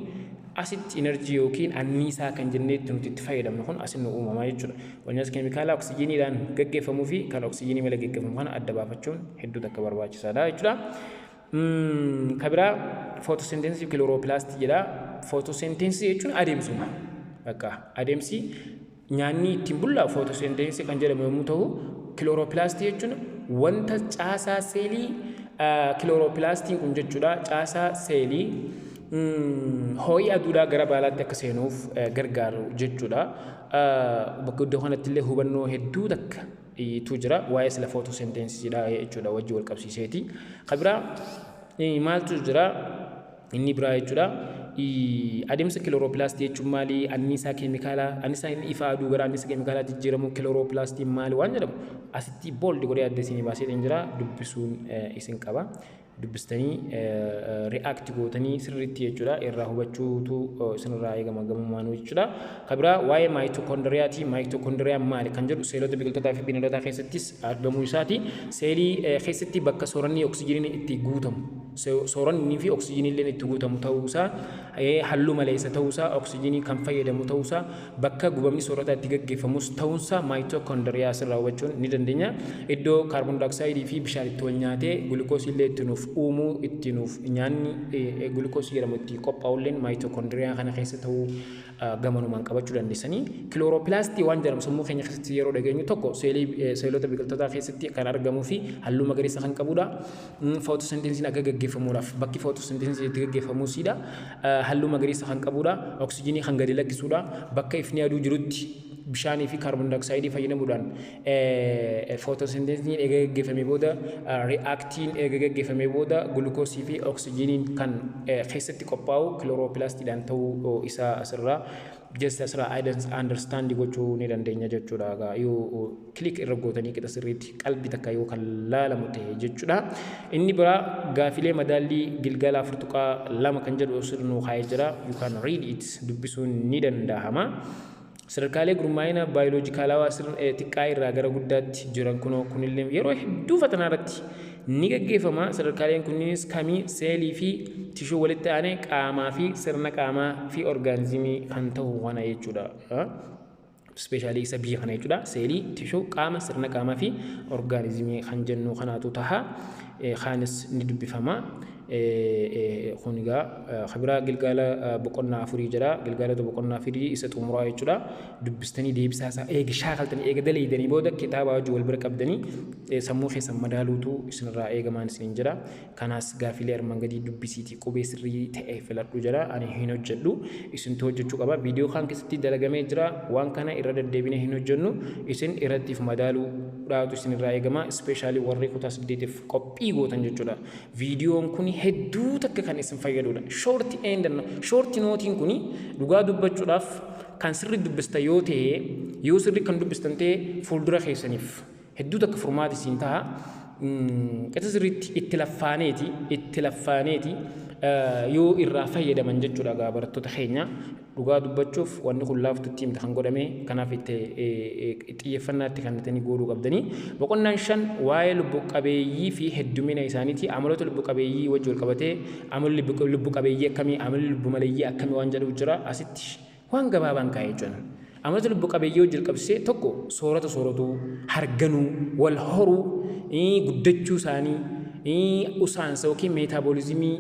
asitti enerjii yookiin anniisaa kan jenneetti nuti itti fayyadamnu kun asitti uumamaa jechuudha. Wal nyaatinsi keemikaalaa oksijiiniidhaan gaggeeffamuu fi kan oksijiinii malee gaggeeffamu kana adda baafachuun hedduu takka barbaachisaadha jechuudha. Kabiraa footosynthesis chloroplast jedha. Footosynthesis jechuun adeemsuma. Bakka adeemsi nyaanni ittiin bullaa'u footosynthesis kan jedhamu yommuu ta'u, chloroplast jechuun wanta caasaa seelii chloroplastiin kun jechuudha. Caasaa seelii ho'i aduudhaa gara baalaatti akka seenuuf gargaaru jechuudha. Bakka iddoo kanatti illee hubannoo hedduu takka tu jira waa'ee sila footosynthesisidha jechuudha wajji wal qabsiiseeti. Kabiraa maaltu jira? Inni biraa jechuudha. Adeemsa chloroplast jechuun maali? Anniisaa keemikaalaa, anniisaa ifa aduu gara anniisaa keemikaalaa jijjiiramu chloroplast maali waan jedhamu asitti booldi godhee adda isinii baasee jira. Dubbisuun isin qaba. Dubbistanii react gootanii sirriitti jechuudha. Irraa hubachuutu isinirraa eegama gamummaanuu jechuudha. Kabiraa waa'ee maayitookondiriyaati. Maayitookondiriyaa maali kan jedhu seelota biqiltootaa fi bineeldotaa keessattis argamuu isaati. Seelii keessatti bakka sooranni oksijiiniin itti guutamu. Soorannii fi oksijiiniin illee itti guutamu ta'uusaa, halluu maleessa ta'uusaa, oksijiinii kan fayyadamu ta'uusaa, bakka gubamni soorataa itti gaggeeffamus ta'uusaa maayitookondiriyaa sirraa hubachuun ni dandeenya. Iddoo kaarboon daayoksaayiidii fi bishaan itti wal nyaatee gulukoosii illee itti nuuf uumuu itti nuuf nyaanni gulukoosii jedhamu itti qophaa'ulleen maayitookondiriyaa kana keessa ta'uu gamanumaan qabachuu dandeessanii. Kilooroppilaastii waan jedhamu sammuu keenya keessatti yeroo dhageenyu tokko seelota biqiltootaa keessatti kan argamuu fi halluu magariisa kan qabudha. Footosentensiin akka gaggeeffamuudhaaf bakki footosentensiin itti gaggeeffamuusidha. Halluu magariisa kan qabudha. Oksijiinii kan gadi lakkisuudha. Bakka ifni aduu jirutti bishaanii fi kaarboon daayoksayidii fayyadamuudhaan footosentensiin eega gaggeeffamee booda ri'aaktiin eega gaggeeffamee booda gulukoosii fi oksijiiniin kan keessatti qophaa'u kilooropilaastiidhaan ta'uu isaa asirraa just asirraa understand gochuu ni dandeenya jechuudha. Yoo kilik irra gootanii qixa sirriitti qalbii takka yoo kan laalamu ta'e jechuudha. Inni biraa gaafilee madaallii Gilgala Furtuqaa 2 kan jedhu sirnuu kaa'ee jira. You can read it dubbisuun ni danda'ama. Sadarkaalee gurmaa'ina baayoloojikaalawaa xiqqaa irraa gara guddaatti jiran kunillee yeroo hedduu fatanaa irratti ni gaggeeffama. Sadarkaaleen kunniinis kamii seelii fi tishuu walitti aanee qaamaa fi sirna qaamaa fi orgaanizimii kan ta'u kana jechuudha. Ispeeshaalii isa biyya kana jechuudha. Seelii, tishuu, qaama, sirna qaamaa fi orgaanizimii kan jennu kanaatu taha. Kaanis ni dubbifama. Kunigaa khabiraa Gilgala boqonnaa 4 jira. Gilgala boqonnaa 4 isa xumuraa jechuudha. Dubbistanii deebisaa isaa eega shaakaltanii eega daleeydanii booda kitaaba wajjin wal bira qabdanii sammuu keessan madaaluutu isinirraa eegamaan isin jira. Kanaas gaafilee armaan gadii dubbisiitii qubee sirrii ta'e filadhu jira. Ani hin hojjedhu isintu hojjechuu qaba. Viidiyoo kan keessatti dalagamee jira. Waan kana irra deddeebine hin hojjennu isin irrattiif madaaluudhaatu isinirraa eegama. Ispeeshaalii warri kutaa 8tiif qophii gootan jechuudha. Viidiyoon kun hedduu takka kan isin fayyadudha. Shorti nootiin kun dhugaa dubbachuudhaaf kan sirri dubbista yoo ta'e yoo sirri kan dubbistan ta'e fuuldura keessaniif hedduu takka furmaati isin ta'a. Qixa sirriitti itti laffaaneeti yoo irraa fayyadaman jechuudha gaa barattoota keenya. Dhugaa dubbachuuf wanni kun laaftutti himta kan godhame kanaaf itti xiyyeeffannaatti kan ittiin godhuu qabdanii. Boqonnaan 5 waa'ee lubbu qabeeyyii fi heddumina isaaniiti. Amaloota lubbu qabeeyyii wajjin wal qabatee amalli lubbu qabeeyyii akkamii amalli lubbu maleeyyii akkamii waan jedhu jira. Asitti waan gabaabaan kaa'ee jiran. Amaloota lubbu qabeeyyii wajjin qabsee tokko soorata sooratuu, harganuu, wal horuu, guddachuu isaanii, usaansa yookiin meetaboolizimii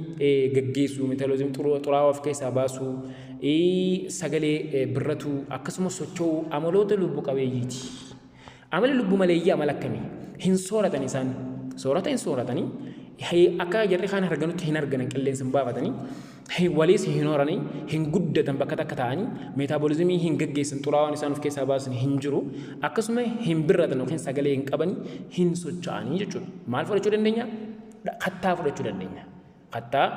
gaggeessuu, meetaboolizimii xuraawaa of keessaa baasuu, sagalee birratuu akkasumas socho'uu amaloota lubbu qabeeyyiiti. Amalli lubbu maleeyyii amala akkamii? Hin sooratan isaan. Soorata hin sooratanii akka jarri kaan harganutti hin arganan qilleensa hin baafatanii waliis hin horanii hin guddatan bakka takka ta'anii meetaboolizimii hin gaggeessan xuraawaan isaan of keessaa baasan hin jiru. Akkasuma hin birratan yookiin sagalee hin qabanii hin socho'anii jechuudha. Maal fudhachuu dandeenya? Kattaa fudhachuu dandeenya. Kattaa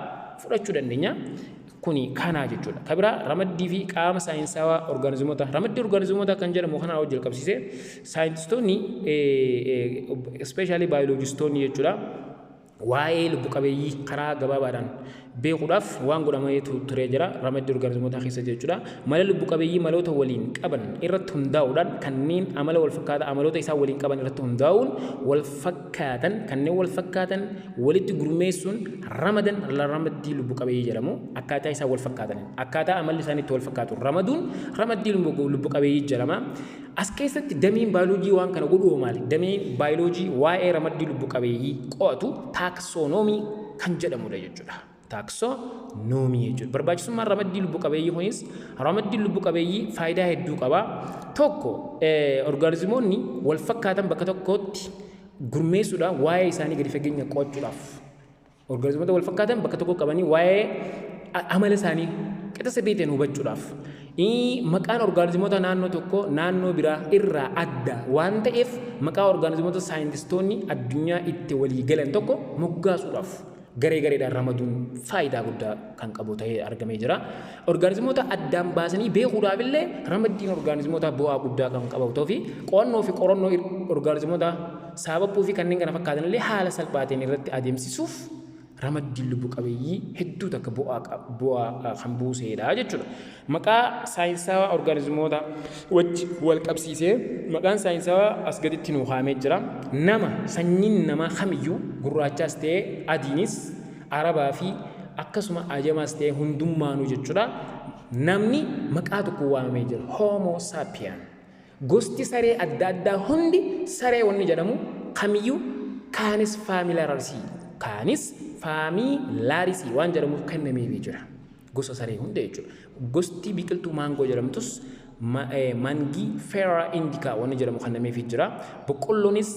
fudhachuu dandeenya. Kuni kanaa jechuudha. Kabiraa ramaddii fi qaama saayinsawaa orgaanizimoota. Ramaddii orgaanizimoota kan jedhamu kanaa wajjin qabsiisee saayintistoonni ispeeshaalii baayoloojistoonni jechuudha. Waa'ee lubbu qabeeyyii karaa gabaabaadhaan beekuudhaaf waan godhamee turee jira ramaddii orgaanizimoota keessatti jechuudha. Mala lubbu qabeeyyii maloota waliin qaban irratti hundaa'uudhaan kanneen amala wal fakkaata amaloota isaa waliin qaban irratti hundaa'uun kanneen wal fakkaatan walitti gurmeessuun ramaddii lubbu qabeeyyii jedhamu. Akkaataa isaa wal fakkaatan akkaataa amalli isaaniitti wal fakkaatu ramaduun ramaddii lubbu qabeeyyii jedhama. As keessatti dameen baayoloojii waan kana godhuu maali? Dameen baayoloojii waa'ee ramaddii lubbu qabeeyyii qo'atu taaksonoomii kan jedhamudha jechuudha. Taaksonoomii jechuudha. Barbaachisummaan ramaddii lubbu qabeeyyii kunis ramaddii lubbu qabeeyyii faayidaa hedduu qaba. Tokko orgaanizimoonni wal fakkaatan bakka tokkotti gurmeessuudhaan waa'ee isaanii gadi fageenya qo'achuudhaaf. Orgaanizimoota wal fakkaatan bakka tokko qabanii waa'ee amala isaanii qixa sirriitiin hubachuudhaaf. Maqaan orgaanizimoota naannoo tokko naannoo biraa irraa adda waan ta'eef maqaa orgaanizimoota saayintistoonni addunyaa itti walii galan tokko moggaasuudhaaf garee gareedhaan ramaduun faayidaa guddaa kan qabu ta'ee argamee jira. Orgaanizimoota addaan baasanii beekuudhaaf illee ramaddiin orgaanizimoota bu'aa guddaa kan qabaatoo fi qo'annoo fi qorannoo orgaanizimoota sababbuu fi kanneen kana fakkaatan illee haala salphaatiin irratti adeemsisuuf ramaddii lubbu qabeeyyii hedduu takka bu'aa kan buusedha jechuudha. Maqaa saayinsawaa orgaanizimoota wajji wal qabsiisee maqaan saayinsawaa as gaditti nuu kaa'amee jira. Sanyiin namaa kamiyyuu gurraachaas ta'ee adiinis arabaa fi akkasuma ajamaas ta'ee hundummaanuu jechuudha. Namni maqaa tokko waamamee jira. Homo sapien. Gosti saree adda addaa hundi saree wanni jedhamu kamiyyuu kaanis faamilararsii. Kaanis faamii laarisii waan jedhamuuf kennameefii jira. Gosa saree hunda jechuudha. Gosti biqiltuu maangoo jedhamtus mangii feera indikaa waan jedhamu kennameefii jira. Boqqolloonis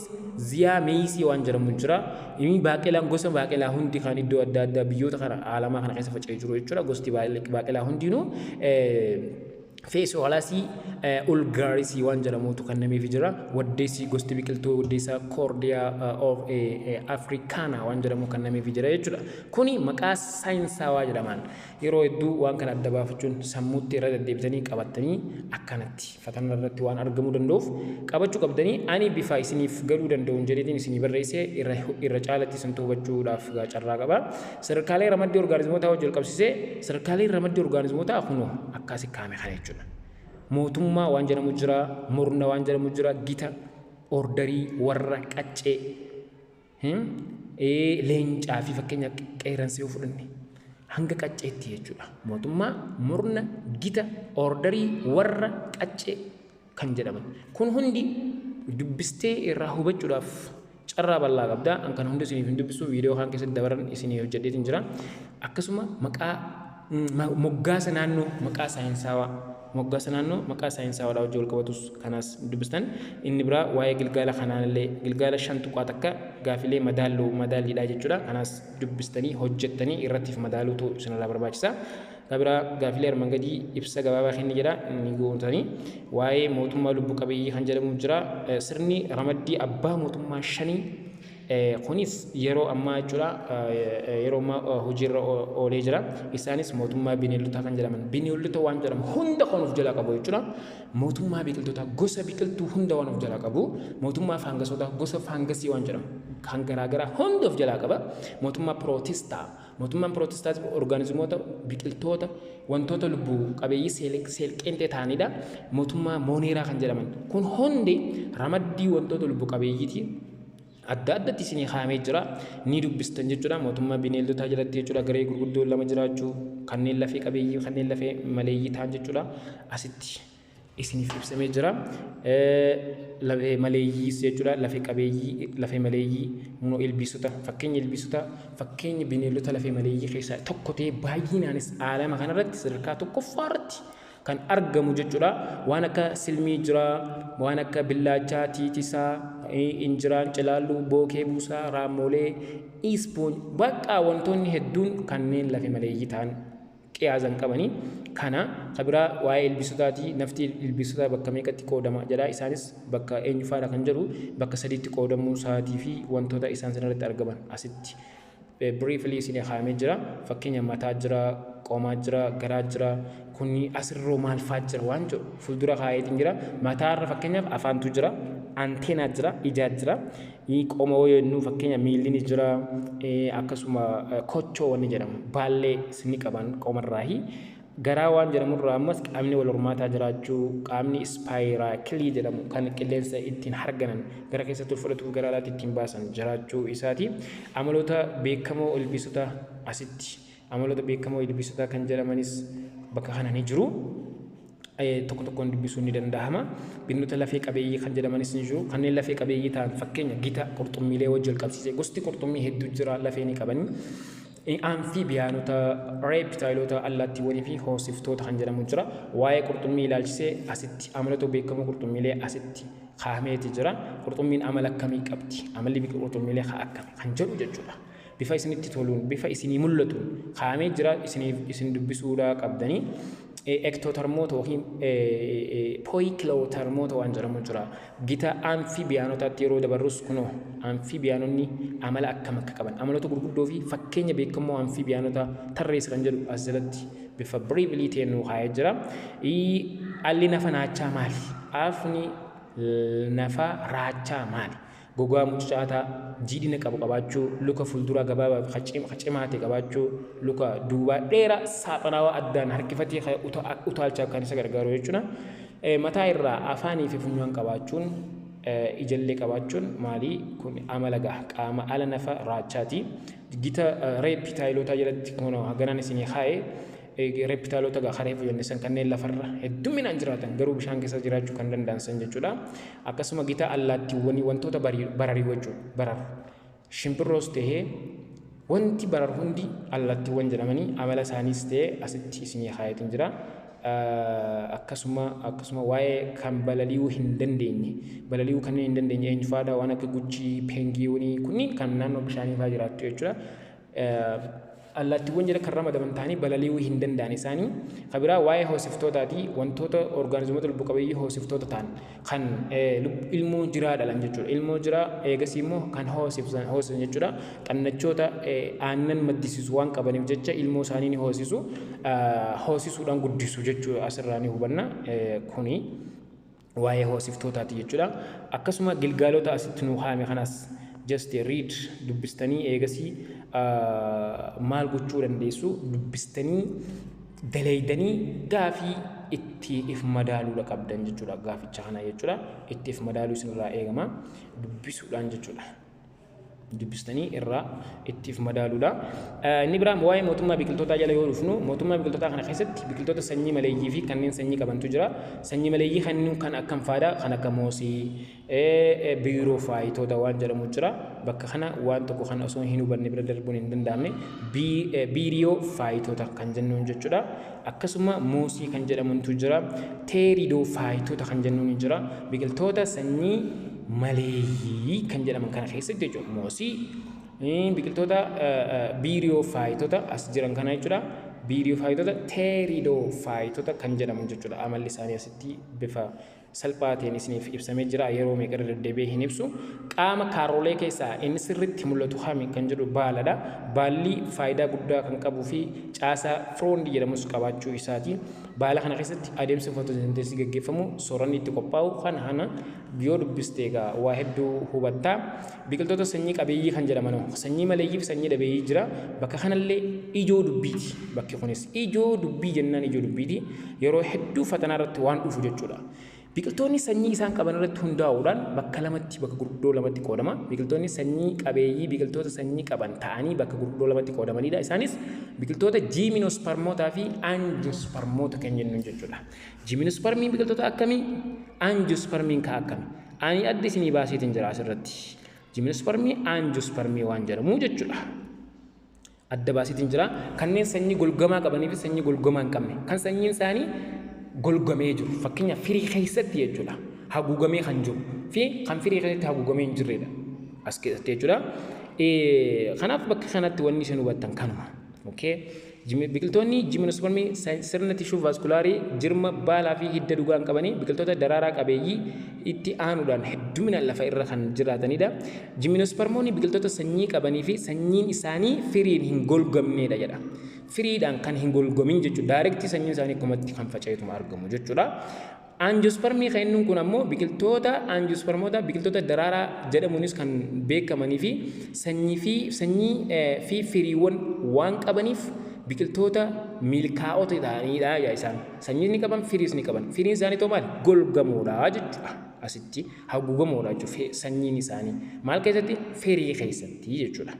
ziyaa meeyisii waan jedhamu jira. Inni baaqelaan gosa baaqelaa hundi kan iddoo adda addaa biyyoota kana alamaa kana keessa faca'ee jiru jechuudha. Gosti baaqelaa hundinuu feesoo halasii ulgaarisii waan jedhamutu kennameefii jira. Waddeessi gosti biqiltuu waddeessaa koordiyaa of afrikaanaa waan jedhamu kennameefii jira jechuudha. Kuni maqaa saayinsaawaa jedhaman yeroo hedduu waan kana adda baafachuun sammuutti irra deddeebitanii qabattanii akkanatti fatana irratti waan argamuu danda'uuf qabachuu qabdanii ani bifa isiniif galuu danda'uun jedheetiin isinii barreessee irra caalatti isin hubachuudhaaf carraa qaba. Sadarkaalee ramaddii orgaanizimootaa wajjin qabsiisee sadarkaalee ramaddii orgaanizimootaa kunoo akkasi kaame kana jechuudha. Mootummaa waan jedhamu jira, murna waan jedhamu jira, gita, ordarii, warra, qaccee, leencaa fi fakkeenya qeeransee yoo fudhanne hanga qacceetti jechuudha. Mootummaa, murna, gita, ordarii, warra, qaccee kan jedhaman. Kun hundi dubbistee irraa hubachuudhaaf carraa bal'aa qabda. An kana hundi isiniif hin dubbisu viidiyoo kan keessatti dabaran isinii hojjedheetiin jira. Akkasuma maqaa moggaasa naannoo maqaa saayinsaawaa moggaasa naannoo maqaa saayinsaawaa wajjin wal qabatus kanas dubbistan. Inni biraa waa'ee gilgaala kanaallee gilgaala 5 tuqaa takka gaafilee madaalliidha jechuudha. Kanas dubbistanii hojjettanii irrattiif madaaluutu isinirraa barbaachisa. Gabiraa gaafilee armaan gadii ibsa gabaabaa kenni jedha inni gootanii waa'ee mootummaa lubbu qabeeyyii kan jedhamu jira. Sirni ramaddii abbaa mootummaa 5 kunis yeroo ammaa jechuudha yeroo ammaa hojiirra oolee jira. Isaanis mootummaa bineeldotaa kan jedhaman bineeldota waan jedhamu hunda kan of jalaa qabu jechuudha. Mootummaa biqiltootaa gosa biqiltuu hunda waan of jalaa qabu. Mootummaa faangasotaa gosa faangasii waan jedhamu kan garaagaraa hunda of jalaa qaba. Mootummaa pirootestaa mootummaan pirootestaa orgaanizimoota biqiltoota wantoota lubbu qabeeyyii seelqentee ta'anidha. Mootummaa mooneeraa kan jedhaman kun hundi ramaddii wantoota lubbu qabeeyyiiti. Adda addatti isinii kaa'amee jira ni dubbistan jechuudha. Mootummaa bineeldotaa jalatti jechuudha garee gurguddoo lama jiraachuu kanneen lafee qabeeyyii kanneen lafee maleeyyii ta'an jechuudha. Asitti isiniif ibsamee jira. Lafee maleeyyiis jechuudha lafee qabeeyyii lafee maleeyyii immoo ilbiisota fakkeenya bineeldota lafee maleeyyii keessaa tokko ta'ee baay'inaanis aalama kanarratti sadarkaa tokkoffaarratti kan argamu jechuudha. Waan akka silmii jira, waan akka billaachaa, tiitisaa, injiraan, cilaalluu, bookee buusaa, raammolee, ispoon bakka wantoonni hedduun kanneen lafee maleeyyii ta'an qiyaazan qabanii kana kabiraa waa'ee ilbiisotaati. Nafti ilbiisotaa bakka meeqatti qoodama jedha. Isaanis bakka eenyufaadha kan jedhu bakka 3tti qoodamuu isaatii fi wantoota isaan sanarratti argaman asitti briefly isin kaa'amee jira. Fakkeenya mataa jira, qoomaa jira, garaa jira. Kuni asirroo maal fa'aa jira waan jedhu fuuldura kaa'eetiin jira. Mataarra fakkeenyaaf afaantu jira, anteenaa jira, ijaa jira. Qooma yennu fakkeenya miilli ni jira. Akkasuma kochoo wanni jedhamu baallee isin qaban qoomarraahi. Garaa waan jedhamurraa ammas qaamni wal hormaataa jiraachuu qaamni ispaayirakilii jedhamu kan qilleensa ittiin harganan gara keessatti fudhatuuf gara alaatti ittiin baasan jiraachuu isaati. Amaloota beekamoo ilbiisota asitti amaloota beekamoo ilbiisota kan jedhamanis bakka kana ni jiru. Tokko tokkoon dubbisuun ni danda'ama. Bineeldota lafee qabeeyyii kan jedhamanis ni jiru. Kanneen lafee qabeeyyii ta'an fakkeenya gita qurxummiilee wajjin qabsiisee gosti qurxummii hedduu jira lafee ni qabani. Amfiibiyaanota, reeptaayiloota, allaattiiwwanii fi hoosiftoota kan jedhamu jira. Waa'ee qurxummii ilaalchisee asitti amaloota beekamoo qurxummiilee asitti kaa'ameeti jira. Qurxummiin amala akkamii qabdi? Amalli qurxummiilee akkamii kan jedhu jechuudha. Bifa isinitti toluun, bifa isinii mul'atuun kaa'amee jira. Isin dubbisuudhaa qabdanii. Ektootarmoota yookiin pooyikilootarmoota waan jedhamu jira. Gita amfiibiyaanotaatti yeroo dabarrus kunoo amfiibiyaanonni amala akkam akka qaban amaloota gurguddoo fi fakkeenya beekamoo amfiibiyaanota tarreessa kan jedhu as jalatti bifa briefly ta'een nu kaa'ee jira. Alli nafa naachaa maali? Afni nafa raachaa maali? Gogaa mucaataa jiidhina qabu qabaachuu, luka fuuldura gabaabaa cimaa ta'e qabaachuu, luka duubaa dheeraa saaxanawaa addaan harkifatee utaalchaaf kan isa gargaaru jechuudha. Mataa irraa afaanii fi funyaan qabaachuun ijallee qabaachuun maali? Kun amala qaama ala nafa raachaati. Gita reeptaayiloota jalatti haganaan isinii kaa'ee reeptaayiloota reefu jennisan kanneen lafarra hedduminaan jiraatan garuu bishaan keessa jiraachuu kan danda'an jechuudha. Akkasuma gita allaattiiwwanii wantoota barariiwwachuu bararu shimbirroos ta'ee wanti barar hundi allattiiwwan jedhamanii amala isaanis ta'e asitti isinii kaayatiin jira. Akkasuma waa'ee kan balali'uu hin dandeenye balali'uu kanneen hin dandeenye eenyufaadha waan akka guchii peengiyoonii kunniin kan naannoo bishaanii fa'aa jiraattu jechuudha. Allattiiwwan jala kan ramadaman ta'anii balali'uu hin danda'an isaanii kabiraa waa'ee hoosiftootaati wantoota orgaanizimoota lubbu qabeeyyii hoosiftoota ta'an kan ilmoo jiraa dhalan jechuudha. Ilmoo jiraa eegasii immoo kan hoosisan jechuudha. Xannachoota aannan maddisiisu waan qabaniif jecha ilmoo isaanii ni hoosisu hoosisuudhaan guddisu jechuudha. Asirraa ni hubanna kuni waa'ee hoosiftootaati jechuudha. Akkasuma gilgaalota asitti nu haame kanas just read dubbistanii eegasii maal gochuu dandeessu dubbistanii daleeydanii gaafii itti if madaaluudha qabdan jechuudha. Gaaficha kana jechuudha itti if madaaluu isinirraa eegama dubbisuudhaan jechuudha. Dubbistanii irraa itti if madaaluudha. Inni biraa waa'ee mootummaa biqiltootaa jala yoo dhufnu mootummaa biqiltootaa kana keessatti biqiltoota sanyii maleeyyii fi kanneen sanyii qabantu jira. Sanyii maleeyyii kanneen kan akkam faadha kan akka moosii biiroo faayitoota waan jedhamu jira. Bakka kana waan tokko kan osoo hin hubanne bira darbuun hin danda'amne biiroo faayitoota kan jennuun jechuudha. Akkasuma moosii kan jedhamutu jira. Teeridoo faayitoota kan jennuun jira. Biqiltoota sanyii maleeyyii kan jedhaman kana keessatti jechuudha. Moosii biqiltoota biiroo faayitoota as jiran kana jechuudha. Biiroo faayitoota teeridoo faayitoota kan jedhaman jechuudha. Amalli isaanii asitti bifa salphaa ta'een isiniif ibsamee jira. Yeroo meeqa irra deddeebi'ee hin ibsu. Qaama kaaroolee keessaa inni sirriitti mul'atu hami kan jedhu baaladha. Baalli faayidaa guddaa kan qabuu fi caasaa firoondii jedhamus qabaachuu isaati. Baala kana keessatti adeemsa footosinteesii gaggeeffamu sooranni itti qophaa'u kana yoo dubbiste egaa waa hedduu hubattaa. Biqiltoota sanyii qabeeyyii kan jedhaman sanyii maleeyyii fi sanyii dhabeeyyii jira. Bakka kanallee ijoo dubbiiti. Bakki kunis ijoo dubbii jennaan ijoo dubbiiti. Yeroo hedduu fatanaa irratti waan dhufu jechuudha. Biqiltoonni sanyii isaan qaban irratti hundaa'uudhaan bakka lamatti bakka gurguddoo lamatti qoodama. Biqiltoonni sanyii qabeeyyii biqiltoota sanyii qaban ta'anii bakka gurguddoo lamatti qoodamanidha. Isaanis biqiltoota jiiminospermoota fi angiospermoota kan jennuun jechuudha. Jiiminospermiin biqiltoota akkamii? Angiospermiin ka akkamii? Ani adda isinii baaseetiin jira asirratti. Jiiminospermii angiospermii waan jedhamu jechuudha. Adda baaseetiin jira. Kanneen sanyii golgamaa qabanii fi sanyii golgamaa hin qabne. Kan sanyiin isaanii golgamee jiru. Fakkeenyaaf firii keessatti jechuudha. Haguugamee kan jiru fi kan firii keessatti haguugamee hin jirredha. As keessatti jechuudha. Kanaaf bakka kanatti wanni isin hubattan kanuma. Biqiltoonni jiiminospermii sirna tishuu vaaskularii jirma baalaa fi hidda dhugaa qabanii biqiltoota daraaraa qabeeyyii itti aanuudhaan hedduminaan lafa irra kan jiraatanidha. Jiiminospermoonni biqiltoota sanyii qabanii fi sanyiin isaanii firiin hin golgamnedha jedha. Firiidhaan kan hin golgamin jechuudha. Daarektii sanyiin isaanii akkumatti kan faca'eetuma argamu jechuudha. Angiospermii kan inni kun ammoo biqiltoota angiospermoota biqiltoota daraaraa jedhamuunis kan beekamanii fi sanyii fi firiiwwan waan qabaniif biqiltoota milkaa'ota ta'anidha yaa isaan. Sanyiin ni qaban firiis ni qaban. Firiin isaanii ta'u maal golgamoodha jechuudha. Asitti haguugamoodha jechuudha sanyiin isaanii. Maal keessatti? Firii keessatti jechuudha.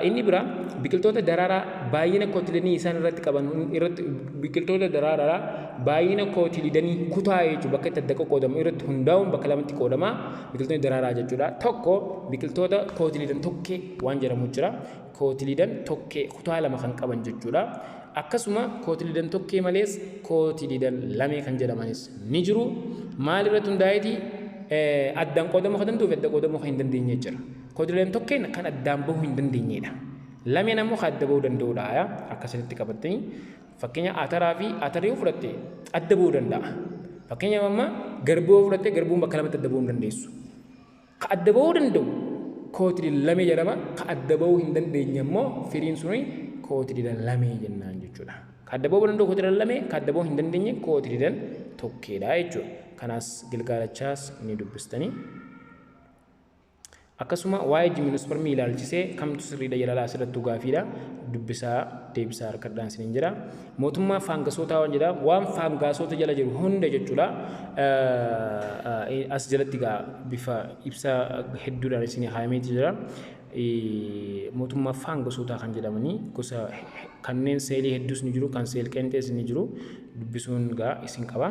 Inni bira biqiltoota daraaraa baay'ina kootilidanii isaan irratti qaban irratti biqiltoota daraaraa baay'ina kootilidanii kutaa jechuudha bakka itti adda qoodamu irratti hundaa'uun bakka lamatti qoodama biqiltoonni daraaraa jechuudha. Tokko biqiltoota kootilidan tokkee waan jedhamu jira. Kootilidan tokkee kutaa lama kan qaban jechuudha. Akkasuma kootilidan tokkee malees kootilidan lamee kan jedhamanis ni jiru. Maal irratti hundaa'eeti addaan qoodamuu kan danda'uuf adda qoodamuu kan hin dandeenye jira. Kootilidan tokkeen kan addaan bahuu hin dandeenyedha. Lameen ammoo kan adda bahuu danda'udha. Akkasitti qabattanii fakkeenya ataraa fi atarii yoo fudhatte adda bahuu danda'a. Fakkeenyaaf amma garbuu yoo fudhatte garbuun bakka lamatti adda bahuu hin dandeessu. Kan adda bahuu danda'u kootilidan lamee jedhama. Kan adda bahuu hin dandeenye ammoo firiin suni kootilidan lamee jennaan jechuudha. Kan adda bahuu danda'u kootilidan lamee, kan adda bahuu hin dandeenye kootilidan tokkeedha jechuudha. Kanaas gilgaalachaas ni dubbistanii. Akkasuma waa'ee jiiminospermii ilaalchisee kamtu sirriidha jedha asirratti gaafiidha. Dubbisaa deebisaa harkadhaan isiniin jira. Mootummaa faangasootaa waan jedha waan faangasoota jala jiru hunda jechuudha. As jalatti gaa bifa ibsa hedduudhaan isinii haameeti jira. Mootummaa faangasootaa kan jedhamanii gosa kanneen seelii hedduus ni jiru kan seel qeenxees ni jiru. dubbisuun gaa isin qaba.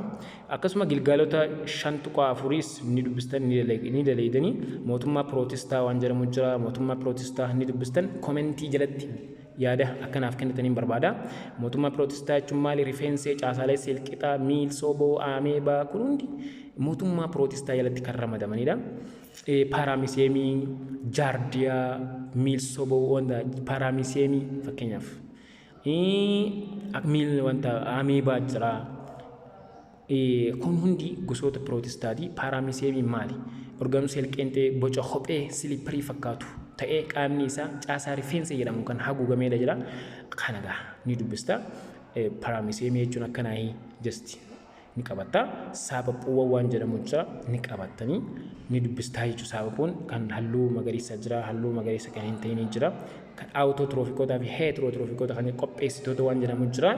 Akkasuma gilgaalota 5.4 ni dubbistan ni daleeydanii mootummaa pirootestaa waan jedhamu jira. Mootummaa pirootestaa ni dubbistan komentii jalatti yaada akkanaaf kennitaniin barbaada. Mootummaa pirootestaa jechuun maali? Rifeensee, caasaalee seelqixaa, miil, sooboo, ameebaa kun hundi mootummaa pirootestaa jalatti kan ramadamanidha. Paaraamiseemii, jaardiyaa, miil, sooboo, wanta paaraamiseemii fakkeenyaaf. Miil wanta ameebaa jira. Kun hundi gosoota pirootestaati. Paaraamiseemii maali? Orgaanuu seelqeenxee boca kophee siliipparii fakkaatu ta'ee qaamni isaa caasaa rifeensa jedhamu kan haguugameedha jira. Kanagaa ni dubbista. Paaraamiseemii jechuun akkanaahi just ni qabatta. Saaphaphuu waan jedhamu jira ni qabattanii ni dubbistaa jechuudha. Saaphapuun kan halluu magariisa jira, halluu magariisa kan hin ta'in jira. Kan autotroofikoota fi heterotroofikoota kan qopheessitoota waan jedhamu jira.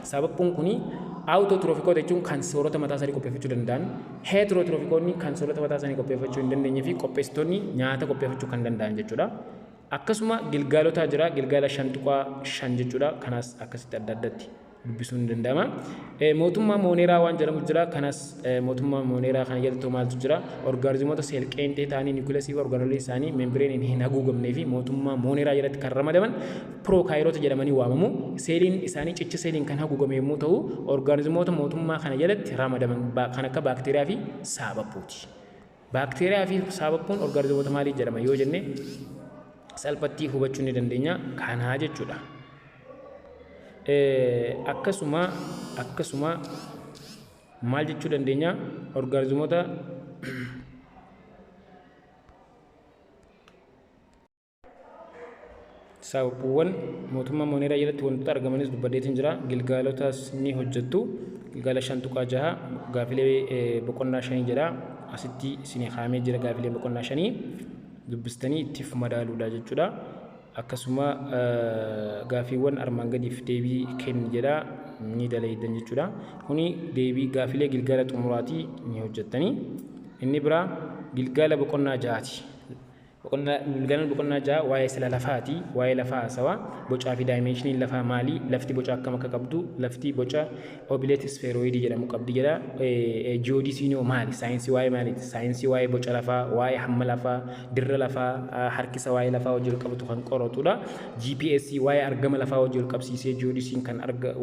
Saaphapuun kuni autotroofikoota jechuun kan soorata mataa isaanii qopheeffachuu danda'an, heterotroofikoonni kan soorata mataa isaanii qopheeffachuu hin dandeenye fi qopheessitoonni nyaata qopheeffachuu kan danda'an jechuudha. Akkasuma gilgaalota jira. Gilgaala 5.5 jechuudha. Kanas akkasitti adda addatti dubbisuun ni danda'ama. Mootummaa mooneeraa waan jedhamu jira. Kanas mootummaa mooneeraa kana jalatti maaltu jira? Orgaanizimoota seelqeenxee ta'anii niikulasii fi orgaanolee isaanii meembireen hin haguugamnee fi mootummaa mooneeraa jalatti kan ramadaman pirookaayirota jedhamanii waamamu. Seeliin isaanii cicha seeliin kan haguugame yommuu ta'u, orgaanizimoota mootummaa kana jalatti ramadaman kan akka baakteeriyaa fi saaphapuuti. Baakteeriyaa fi saaphapuun orgaanizimoota maalii jedhama yoo jenne salphatti hubachuu ni dandeenya. Kanaa jechuudha. Akkasuma maal jechuu dandeenya? Orgaanizimoota saaphapuuwwan mootummaa mooneeraa jalatti wantoota argamanis dubbadheetiin jira. Gilgaalotas ni hojjettu. Gilgaala 5.6 gaafilee boqonnaa 5 jedha. Asitti isinii kaa'amee jira gaafilee boqonnaa 5 dubbistanii ittiif madaaluudha jechuudha. Akkasuma gaafiiwwan armaan gadiif deebii kenni jedha ni daleeydan jechuudha. Kuni deebii gaafilee gilgaala xumuraatii ni hojjettanii. Inni biraa gilgaala boqonnaa 6ti. Gilgaala boqonnaa 6 waa'ee sila lafaati. Waa'ee lafaa haasawaa. Bocaa fi daayimeeshiniin lafaa maali? Lafti boca akkam akka qabdu? Lafti boca obileet sfeeroidii jedhamu qabdi jedha. Jiyoodisiinoo maali? Saayinsii waa'ee maaliiti? Saayinsii waa'ee boca lafaa, waa'ee hamma lafaa, dirra lafaa, harkisa waa'ee lafaa wajjin qabatu kan qoratudha. GPS waa'ee argama lafaa wajjin qabsiisee jiyoodisiin kan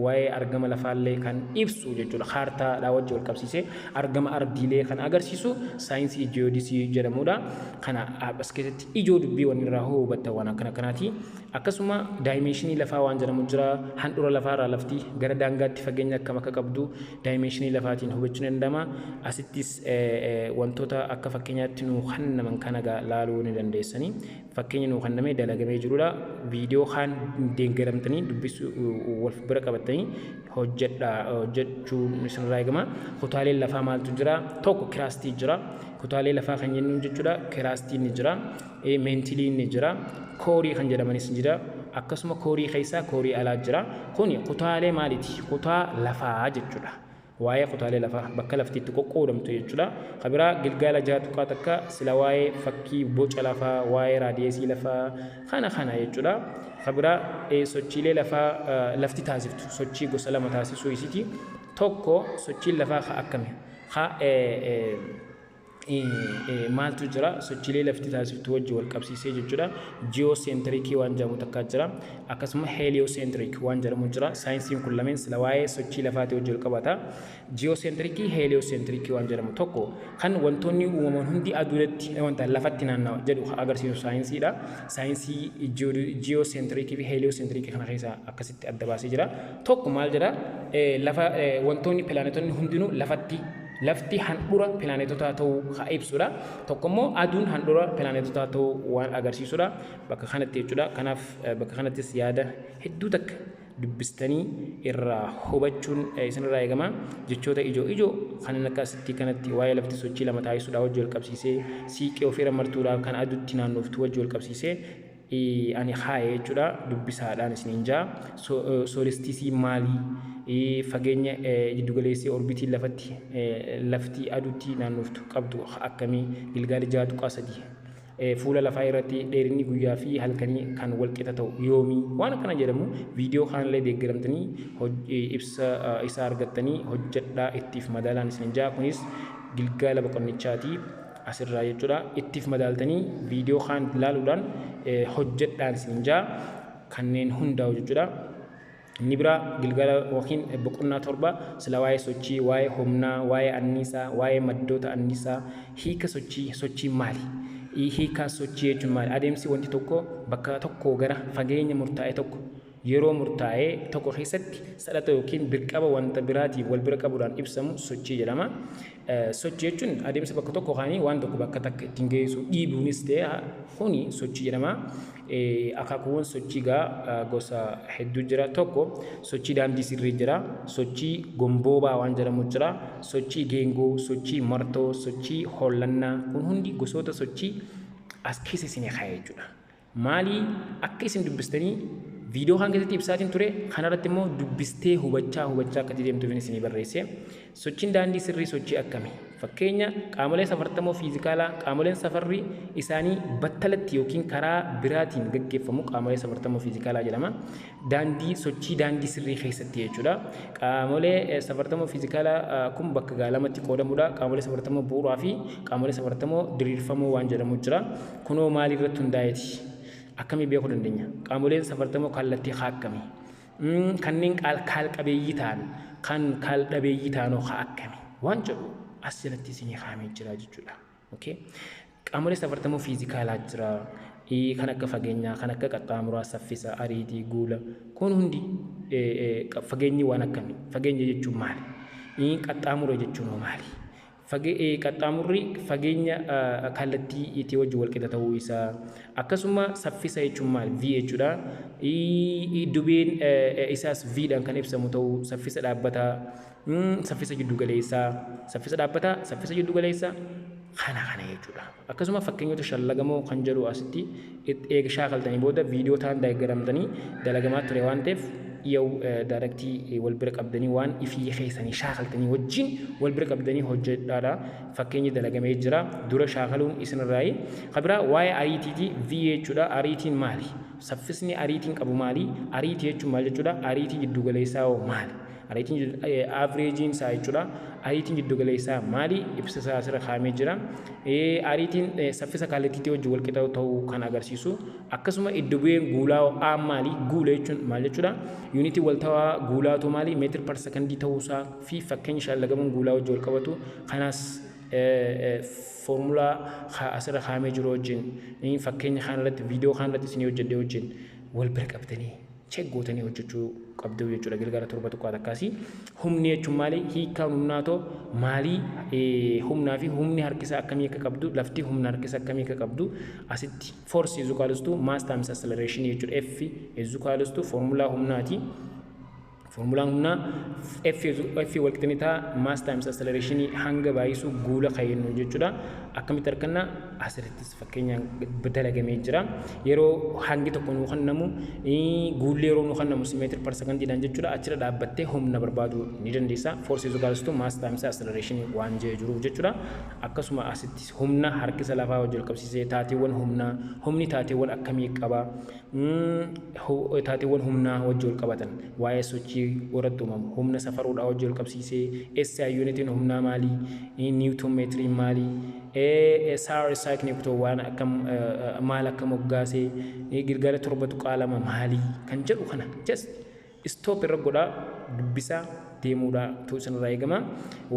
waa'ee argama lafaallee kan ibsu jechuudha. Kaartaadhaa wajjin qabsiisee argama ardiilee kan agarsiisu saayinsii jiyoodisii jedhamudha. Kana as keessatti ijoo dubbii waan irraa hubatta waan akkanaati. Akkasuma daayimeeshinii lafaa waan jedhamu jira. Handhuura lafaarraa lafti gara daangaatti fageenya akkam akka qabdu daayimeeshinii lafaatiin hubachuu ni danda'ama. Asittis wantoota akka fakkeenyaatti nu hannaman kana laaluu ni dandeessanii. Fakkeenya nu hannamee dalagamee jirudha. Viidiyoo kaan deeggaramtanii dubbisuu wal bira qabatanii hojjechuun isinirraa eegama. Kutaaleen lafaa maaltu jira? Tokko kiraastii jira. Kutaalee lafaa kan jennuun jechuudha. Kiraastiin ni jira. Meentiliin ni jira. Koorii kan jedhamanis ni jira. Akkasuma koorii keessaa koorii alaa jira. Kuni kutaalee maaliiti? Kutaa lafaa jechuudha. Waa'ee kutaalee lafaa bakka lafti itti qoqqoodamtu jechuudha. Kabiraa gilgaala 6 takka sila waa'ee fakkii boca lafaa, waa'ee raadiyeesii lafaa kana jechuudha. Kabiraa sochiilee lafaa lafti taasiftu sochii gosa lama taasisuu isiiti. Tokko sochiin lafaa akkami? Maaltu jira? Sochiilee lafti taasiftu wajjin wal qabsiisee jechuudha. Jiyooseentirikii waan jedhamu takka jira. Akkasuma heeliyooseentirik waan jedhamu jira. Saayinsiin kun lameen sila waa'ee sochii lafaatii wajjin wal qabata. Jiyooseentirikii, heeliyooseentirik waan jedhamu tokko kan wantoonni uumaman hundi aduutti wanta lafatti naannawa jedhu agarsiisu saayinsiidha. Saayinsii jiyooseentirikii fi heeliyooseentirik kana keessa akkasitti adda baasee jira. Tokko maal jedha? Lafa wantoonni pilaanetonni hundinuu lafti handhuura pilaanetotaa ta'uu ibsudha. Tokko immoo aduun handhuura pilaanetotaa ta'uu waan agarsiisudha. Bakka kanatti jechuudha. Kanaaf bakka kanattis yaada hedduu takka dubbistanii irraa hubachuun isinirraa eegama. Jechoota ijoo kan akkasitti kanatti waa'ee lafti sochii lama taasisuudhaa wajjin wal qabsiisee siiqee ofirra martuudhaaf kan aduutti naannoftu wajjin wal qabsiisee ani haayee jechuudha. Dubbisaadhaan isiniin jaa. Soolestisii maalii? Fageenya jiddugaleessii orbitii lafti aduutti naannoftu qabdu akkamii? Gilgaala 6.3 fuula lafaa irratti dheerinni guyyaa fi halkanii kan wal qixa ta'u yoomii waan akkana jedhamu viidiyoo kanallee deeggaramtanii ibsa isaa argattanii hojjedhaa ittiif madaalaan isin jaa kunis gilgaala boqonnichaati asirraa jechuudha ittiif madaaltanii viidiyoo kan ilaaluudhaan hojjedhaan isin jaa kanneen hundaa'u jechuudha. Inni biraa gilgaala yookiin boqonnaa torba sila waa'ee sochii, waa'ee humnaa, waa'ee anniisaa, waa'ee maddoota anniisaa, hiika sochii maali? Hiika sochii jechuun maali? Adeemsi wanti tokko bakka tokko gara fageenya murtaa'e tokko yeroo murtaa'ee tokko keessatti sadhata yookiin birqaba wanta biraatiin wal bira qabuudhaan ibsamu sochii jedhama. Sochii jechuun adeemsa bakka tokko kaanii waan tokko bakka takka ittiin geessu dhiibuunis ta'e kuni sochii jedhama. Akaakuuwwan sochii gosa hedduu jira. Tokko sochii daandii sirrii jira, sochii gomboobaa waan jedhamu jira, sochii geengoo, sochii martoo, sochii hollannaa. Kun hundi gosoota sochii as keessa isin kaa'ee jechuudha. Maali akka isin dubbistanii viidiyoo kan keessatti ibsaatiin ture kanarratti immoo dubbistee hubachaa akka deemtuuf isin barreesse. Sochiin daandii sirrii sochii akkamii? Fakkeenya qaamolee safartamoo fiizikaalaa qaamoleen safarri isaanii battalatti yookiin karaa biraatiin gaggeeffamu qaamolee safartamoo fiizikaalaa jedhama. Sochii daandii sirrii keessatti jechuudha. Qaamolee safartamoo fiizikaalaa kun bakka lamatti qoodamudha. Qaamolee safartamoo bu'uuraa fi qaamolee safartamoo diriirfamoo waan jedhamu jira. Kunoo maalirratti hundaa'eeti? Akkamii beekuu dandeenya? Qaamoleen safartamoo kallattii haa akkamii? Kanneen kaal qabeeyyii ta'an kan kaal dhabeeyyii ta'anoo haa akkamii? Waan jedhu as jalatti isinii kaa'amee jira jechuudha. Qaamolee safartamoo fiizikaalaa jira. Kan akka fageenyaa, kan akka qaxxaamuraa, saffisa, ariitii, guula. Kun hundi fageenyi waan akkamii? Fageenya jechuun maali? Qaxxaamura jechuun maali? Qaxxaamurri fageenya kallattii itti wajjin wal qixa ta'uu isaa. Akkasuma saffisa jechuun maali? V jechuudha. Dubeen isaas V'dhaan kan ibsamu ta'uu, saffisa dhaabbataa, saffisa jiddu galeessaa, saffisa dhaabbataa, saffisa jiddu galeessaa kana jechuudha. Akkasuma fakkeenyota shallagamoo kan jedhu asitti eega shaakaltanii booda viidiyoo ta'an deeggaramtanii dalagamaa ture waan ta'eef yoo daaraktii wal bira qabdanii waan ifii keessanii shaakaltanii wajjin wal bira qabdanii hojjedhaadha. Fakkeenyi dalagamee jira. Dura shaakaluun isinirraayi. Kabiraa waa'ee ariitiiti. V jechuudha. Ariitiin maali? Saffisni ariitiin qabu maali? Ariitii jechuun maal jechuudha? Ariitii jiddu galeessaa maali? Ariitiin averaging isaa jechuudha. Ariitiin jiddu galeessaa maali? Ibsa isaa asirra kaa'amee jira. Ariitiin saffisa kallattii wajjin wal qixa ta'uu kan agarsiisu. Akkasuma iddo bu'een guulaa maali? Guula jechuun maal jechuudha? Yuunitii waltawaa guulaatu maali? Meetir par sekondii ta'uusaa fi fakkeenya shallagamuun guulaa wajjin wal qabatu. Kanaas foormulaa asirra kaa'amee jiru wajjin fakkeenya kanarratti viidiyoo kanarratti isin hojjedhee wajjin wal bira qabdanii cheeggootanii hojjechuu qabdu jechuudha. Gilgaala torba tokko akkasii. Humni jechuun maali? Hiikaan humnaatoo maali? Humnaa fi humni harkisa akkamii akka qabdu, lafti humna harkisa akkamii akka qabdu asitti force is equals to mass times acceleration jechuudha. F is equals to formula humnaati. Formulaan humnaa F wal qixni ta'a mass times acceleration hanga baay'isuu guula kayyennu jechuudha. Akkamitti arganna asirrattis fakkeenyaan dalagamee jira. Yeroo hangi tokko nu kennamu guulli yeroo nu kennamu meetir par sekondiidhaan jechuudha. Achirra dhaabbattee humna barbaaduu ni dandeessa. Force is equals to mass times acceleration waan jedhee jiru jechuudha. Akkasuma asitti humna harkisa lafaa wajjin wal qabsiisee taateewwan humnaa, humni taateewwan akkamii qaba? Taateewwan humnaa wajjin wal qabatan waa'ee sochii warratti uumamu humna safaruudhaa wajjin wal qabsiisee SI unitiin humnaa maali? Newton meetiriin maali? SR saayikniikutoo waan akkam maal akka moggaasee Gilgaala torba tuqaa lama maali kan jedhu kana just stop irra godhaa dubbisaa deemuudha tu isinirraa eegama.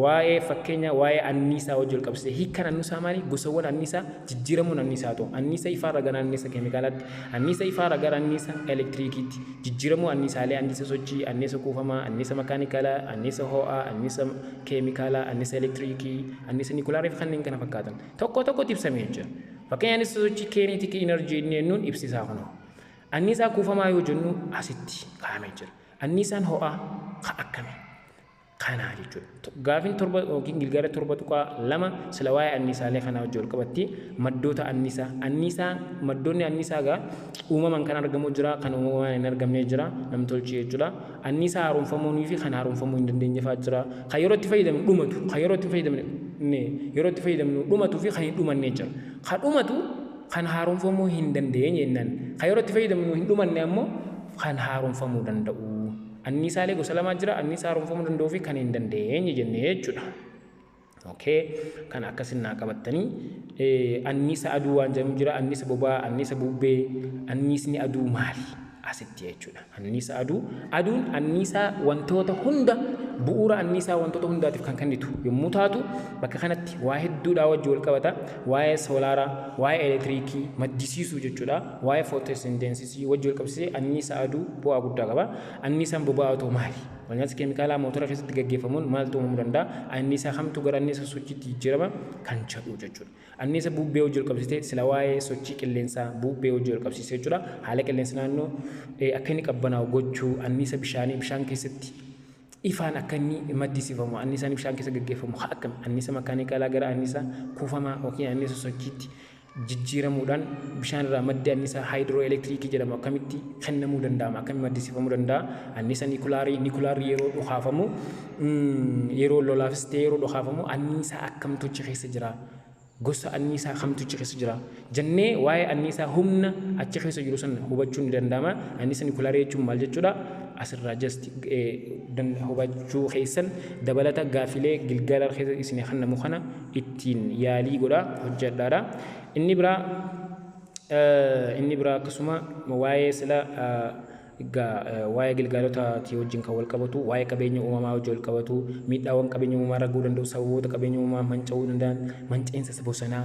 Waa'ee fakkeenya waa'ee anniisaa wajjin wal qabsiisee hiikaan anniisaa maali? Gosawwan anniisaa jijjiiramuun anniisaa ta'u. Anniisaa ifaarra gara anniisaa keemikaalaatti, anniisaa ifaarra gara anniisaa elektiriikiitti, jijjiiramuu anniisaalee, anniisaa sochii, anniisaa kuufamaa, anniisaa makaanikaalaa, anniisaa ho'aa, anniisaa keemikaalaa, anniisaa elektiriikii, anniisaa nikulaarii fi kanneen kana fakkaatan tokko tokkotti ibsamee jira. Fakkeenya anniisaa sochii kineetikii enerjii jennuun ibsisaa kunoo. Anniisaa kuufamaa yoo jennu asitti kaa'amee jira. Anniisaan ho'aa akkamii? Kana jechuudha. Gaafin torba yookiin Gilgaala torba tuqaa lama sila waa'ee anniisaalee kanaa wajjin wal qabatti maddoota anniisaa. Maddoonni anniisaa gaa uumamaan kan argamu jira, kan uumamaan hin argamne jira, namtolchee jechuudha. Anniisaa haaromfamuunii fi kan haaromfamuu hin dandeenye fa'aa jira. Kan yeroo itti fayyadamnu dhumatu, kan yeroo itti fayyadamnu dhumatu fi kan hin dhumanne jira. Kan dhumatu kan haaromfamuu hin dandeenye jennaan kayrootti fayyadamnu hin dhumanne ammoo kan haaromfamuu danda'u anniisaalee gosa lama jira anniisaa haaromfamuu danda'uu fi kan hin dandeenye jennee jechuudha. Okay, kan akkasin naa qabattanii anniisa aduu waan jedhamu jira anniisa bobaa anniisa bubbee anniisni aduu maali asitti jechuudha. Anniisa aduun anniisaa wantoota hunda bu'uura anniisaa wantoota hundaatiif kan kennitu yommuu taatu bakka kanatti waa hedduudhaa wajji wal qabata waa'ee soolaaraa waa'ee elektiriikii maddisiisuu jechuudha waa'ee footosynthesis wajji wal qabsiisee anniisa aduu bu'aa guddaa qaba. Anniisaan boba'aa maali? Wanyaati keemikaalaa mootora keessatti gaggeeffamuun maaltu uumamuu danda'a? Anniisaa kamtu gara anniisa sochiitti jijjiirama kan jedhu jechuudha. Anniisa bubbee wajji wal qabsiisee sila waa'ee sochii qilleensaa bubbee wajji wal qabsiisee jechuudha. Haala qilleensa naannoo akka inni qabbanaa'u gochuu anniisa bishaan keessatti ifaan akka inni maddisiifamu anniisaan bishaan keessa gaggeeffamu haa akkam anniisa makaanikaalaa gara anniisa kuufamaa yookiin anniisa sochiitti jijjiiramuudhaan bishaan irraa madda anniisa haayidrooelektiriikii jedhamu akkamitti kennamuu danda'ama akkamitti maddisiifamuu danda'a anniisa nikulaarii yeroo dhukaafamu yeroo lolaafis ta'e yeroo dhukaafamu anniisa akkamtu achi keessa jira gosa anniisaa kamtu achi keessa jira jennee waa'ee anniisaa humna achi keessa jiru san hubachuun ni danda'ama. Anniisa nikulaarii jechuun maal jechuudha asirraa just hubachuu keessan dabalata gaafilee gilgaala keessa isin kennamu kana ittiin yaalii godha hojjedhaadha. Inni biraa akkasuma waa'ee sila waa'ee gilgaalotaatii wajjin kan wal qabatu waa'ee qabeenya uumamaa wajjin wal qabatu miidhaawwan qabeenya uumamaa raguu danda'u sababoota qabeenya uumamaa manca'uu danda'an manca'insa bosonaa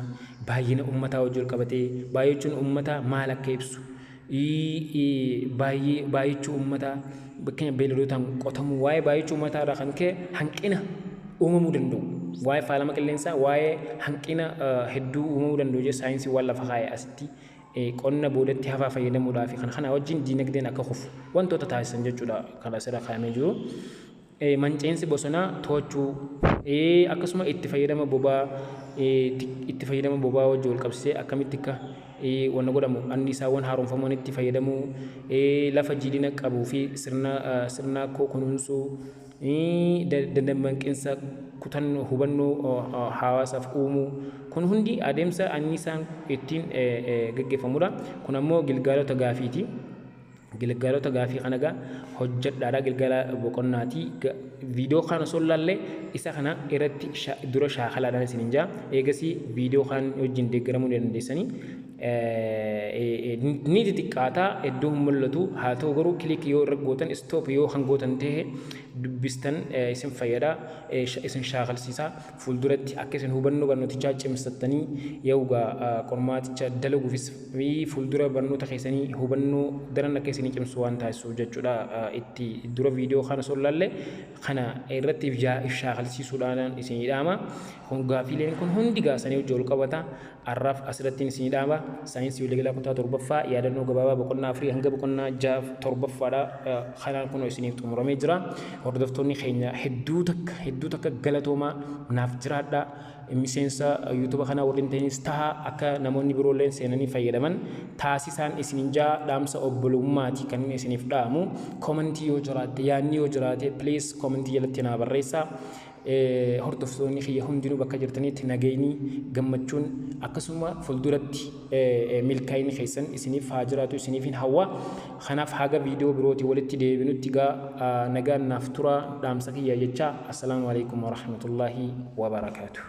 baay'ina uummataa wajjin wal qabatee baay'achuun uummataa maal akka ibsu baay'achuu uummataa bakkeenya beeyladootaan qotamu waa'ee baay'achuu uummataa irraa kan ka'e hanqina uumamuu danda'u waa'ee faalama qilleensaa waa'ee hanqina hedduu uumamuu danda'u jee saayinsii waan lafa kaa'e asitti qonna boodatti hafaa fayyadamuudhaaf kana wajjin diinagdeen akka kufu wantoota taasisan jechuudha kan asirra kaa'amee jiru. Manca'insi bosonaa to'achuu akkasuma itti fayyadama bobaa wajjin wal qabsiisee akkamitti akka wanna godhamu anniisaawwan haaromfamuun itti fayyadamuu lafa jiidhina qabuu fi sirna kunuunsuu dandammanqinsa kutannoo hubannoo hawaasaaf uumuu kun hundi adeemsa anniisaan ittiin gaggeeffamudha. Kun ammoo gilgaalota gaafiiti. Gilgaalota gaafii kana egaa hojjedhaadha gilgaala boqonnaatii viidiyoo kana sollaallee isa kana irratti dura shaakalaadhaan isin jaa eegasii viidiyoo kan wajjin deeggaramuu dandeessanii ni xixiqqaataa iddoo mul'atu haa ta'u garuu kilik yoo irra gootan istoop yoo hangootan ta'e dubbistan isin fayyada isin shaakalsiisa fuulduratti akka isin hubannoo barnootichaa cimsattanii yoogaa qormaaticha dalaguufis fuuldura barnoota keessanii hubannoo daran akka isin cimsu waan taasisuuf jechuudha. Itti dura viidiyoo kana sollaalle kana irratti shaakalsiisuudhaan isin dhaama. Gaafiileen kun hundi gaasanii hojii ol qabata. Arraaf asirratti isin dhaama. Saayinsii waliigalaa kutaa torbaffaa yaadannoo gabaabaa boqonnaa 4 hanga boqonnaa 6 torbaffaadha. Kanaan kun isiniif xumuramee jira. Hordoftoonni keenya hedduu takka galatoomaa naaf jiraadha. Miseensa YouTube kana waliin ta'anis taha akka namoonni biroollee seenanii fayyadaman taasisaan isinin jaa dhaamsa obbolummaati kan isiniif dhaamu. Komentii yoo jiraate yaadni yoo jiraate please komentii jalatti naa barreessaa. Hordoftoonni kiyya hundinuu bakka jirtanitti nageenyi gammachuun akkasuma fuulduratti milkaa'inni keessan isiniif haa jiraatu isiniif hin hawwa. Kanaaf haga viidiyoo birootii walitti deebinutti nagaan naaf tura dhaamsa kiyya jecha. Assalaamu alaikum wa rahmatullahi wa barakaatuh.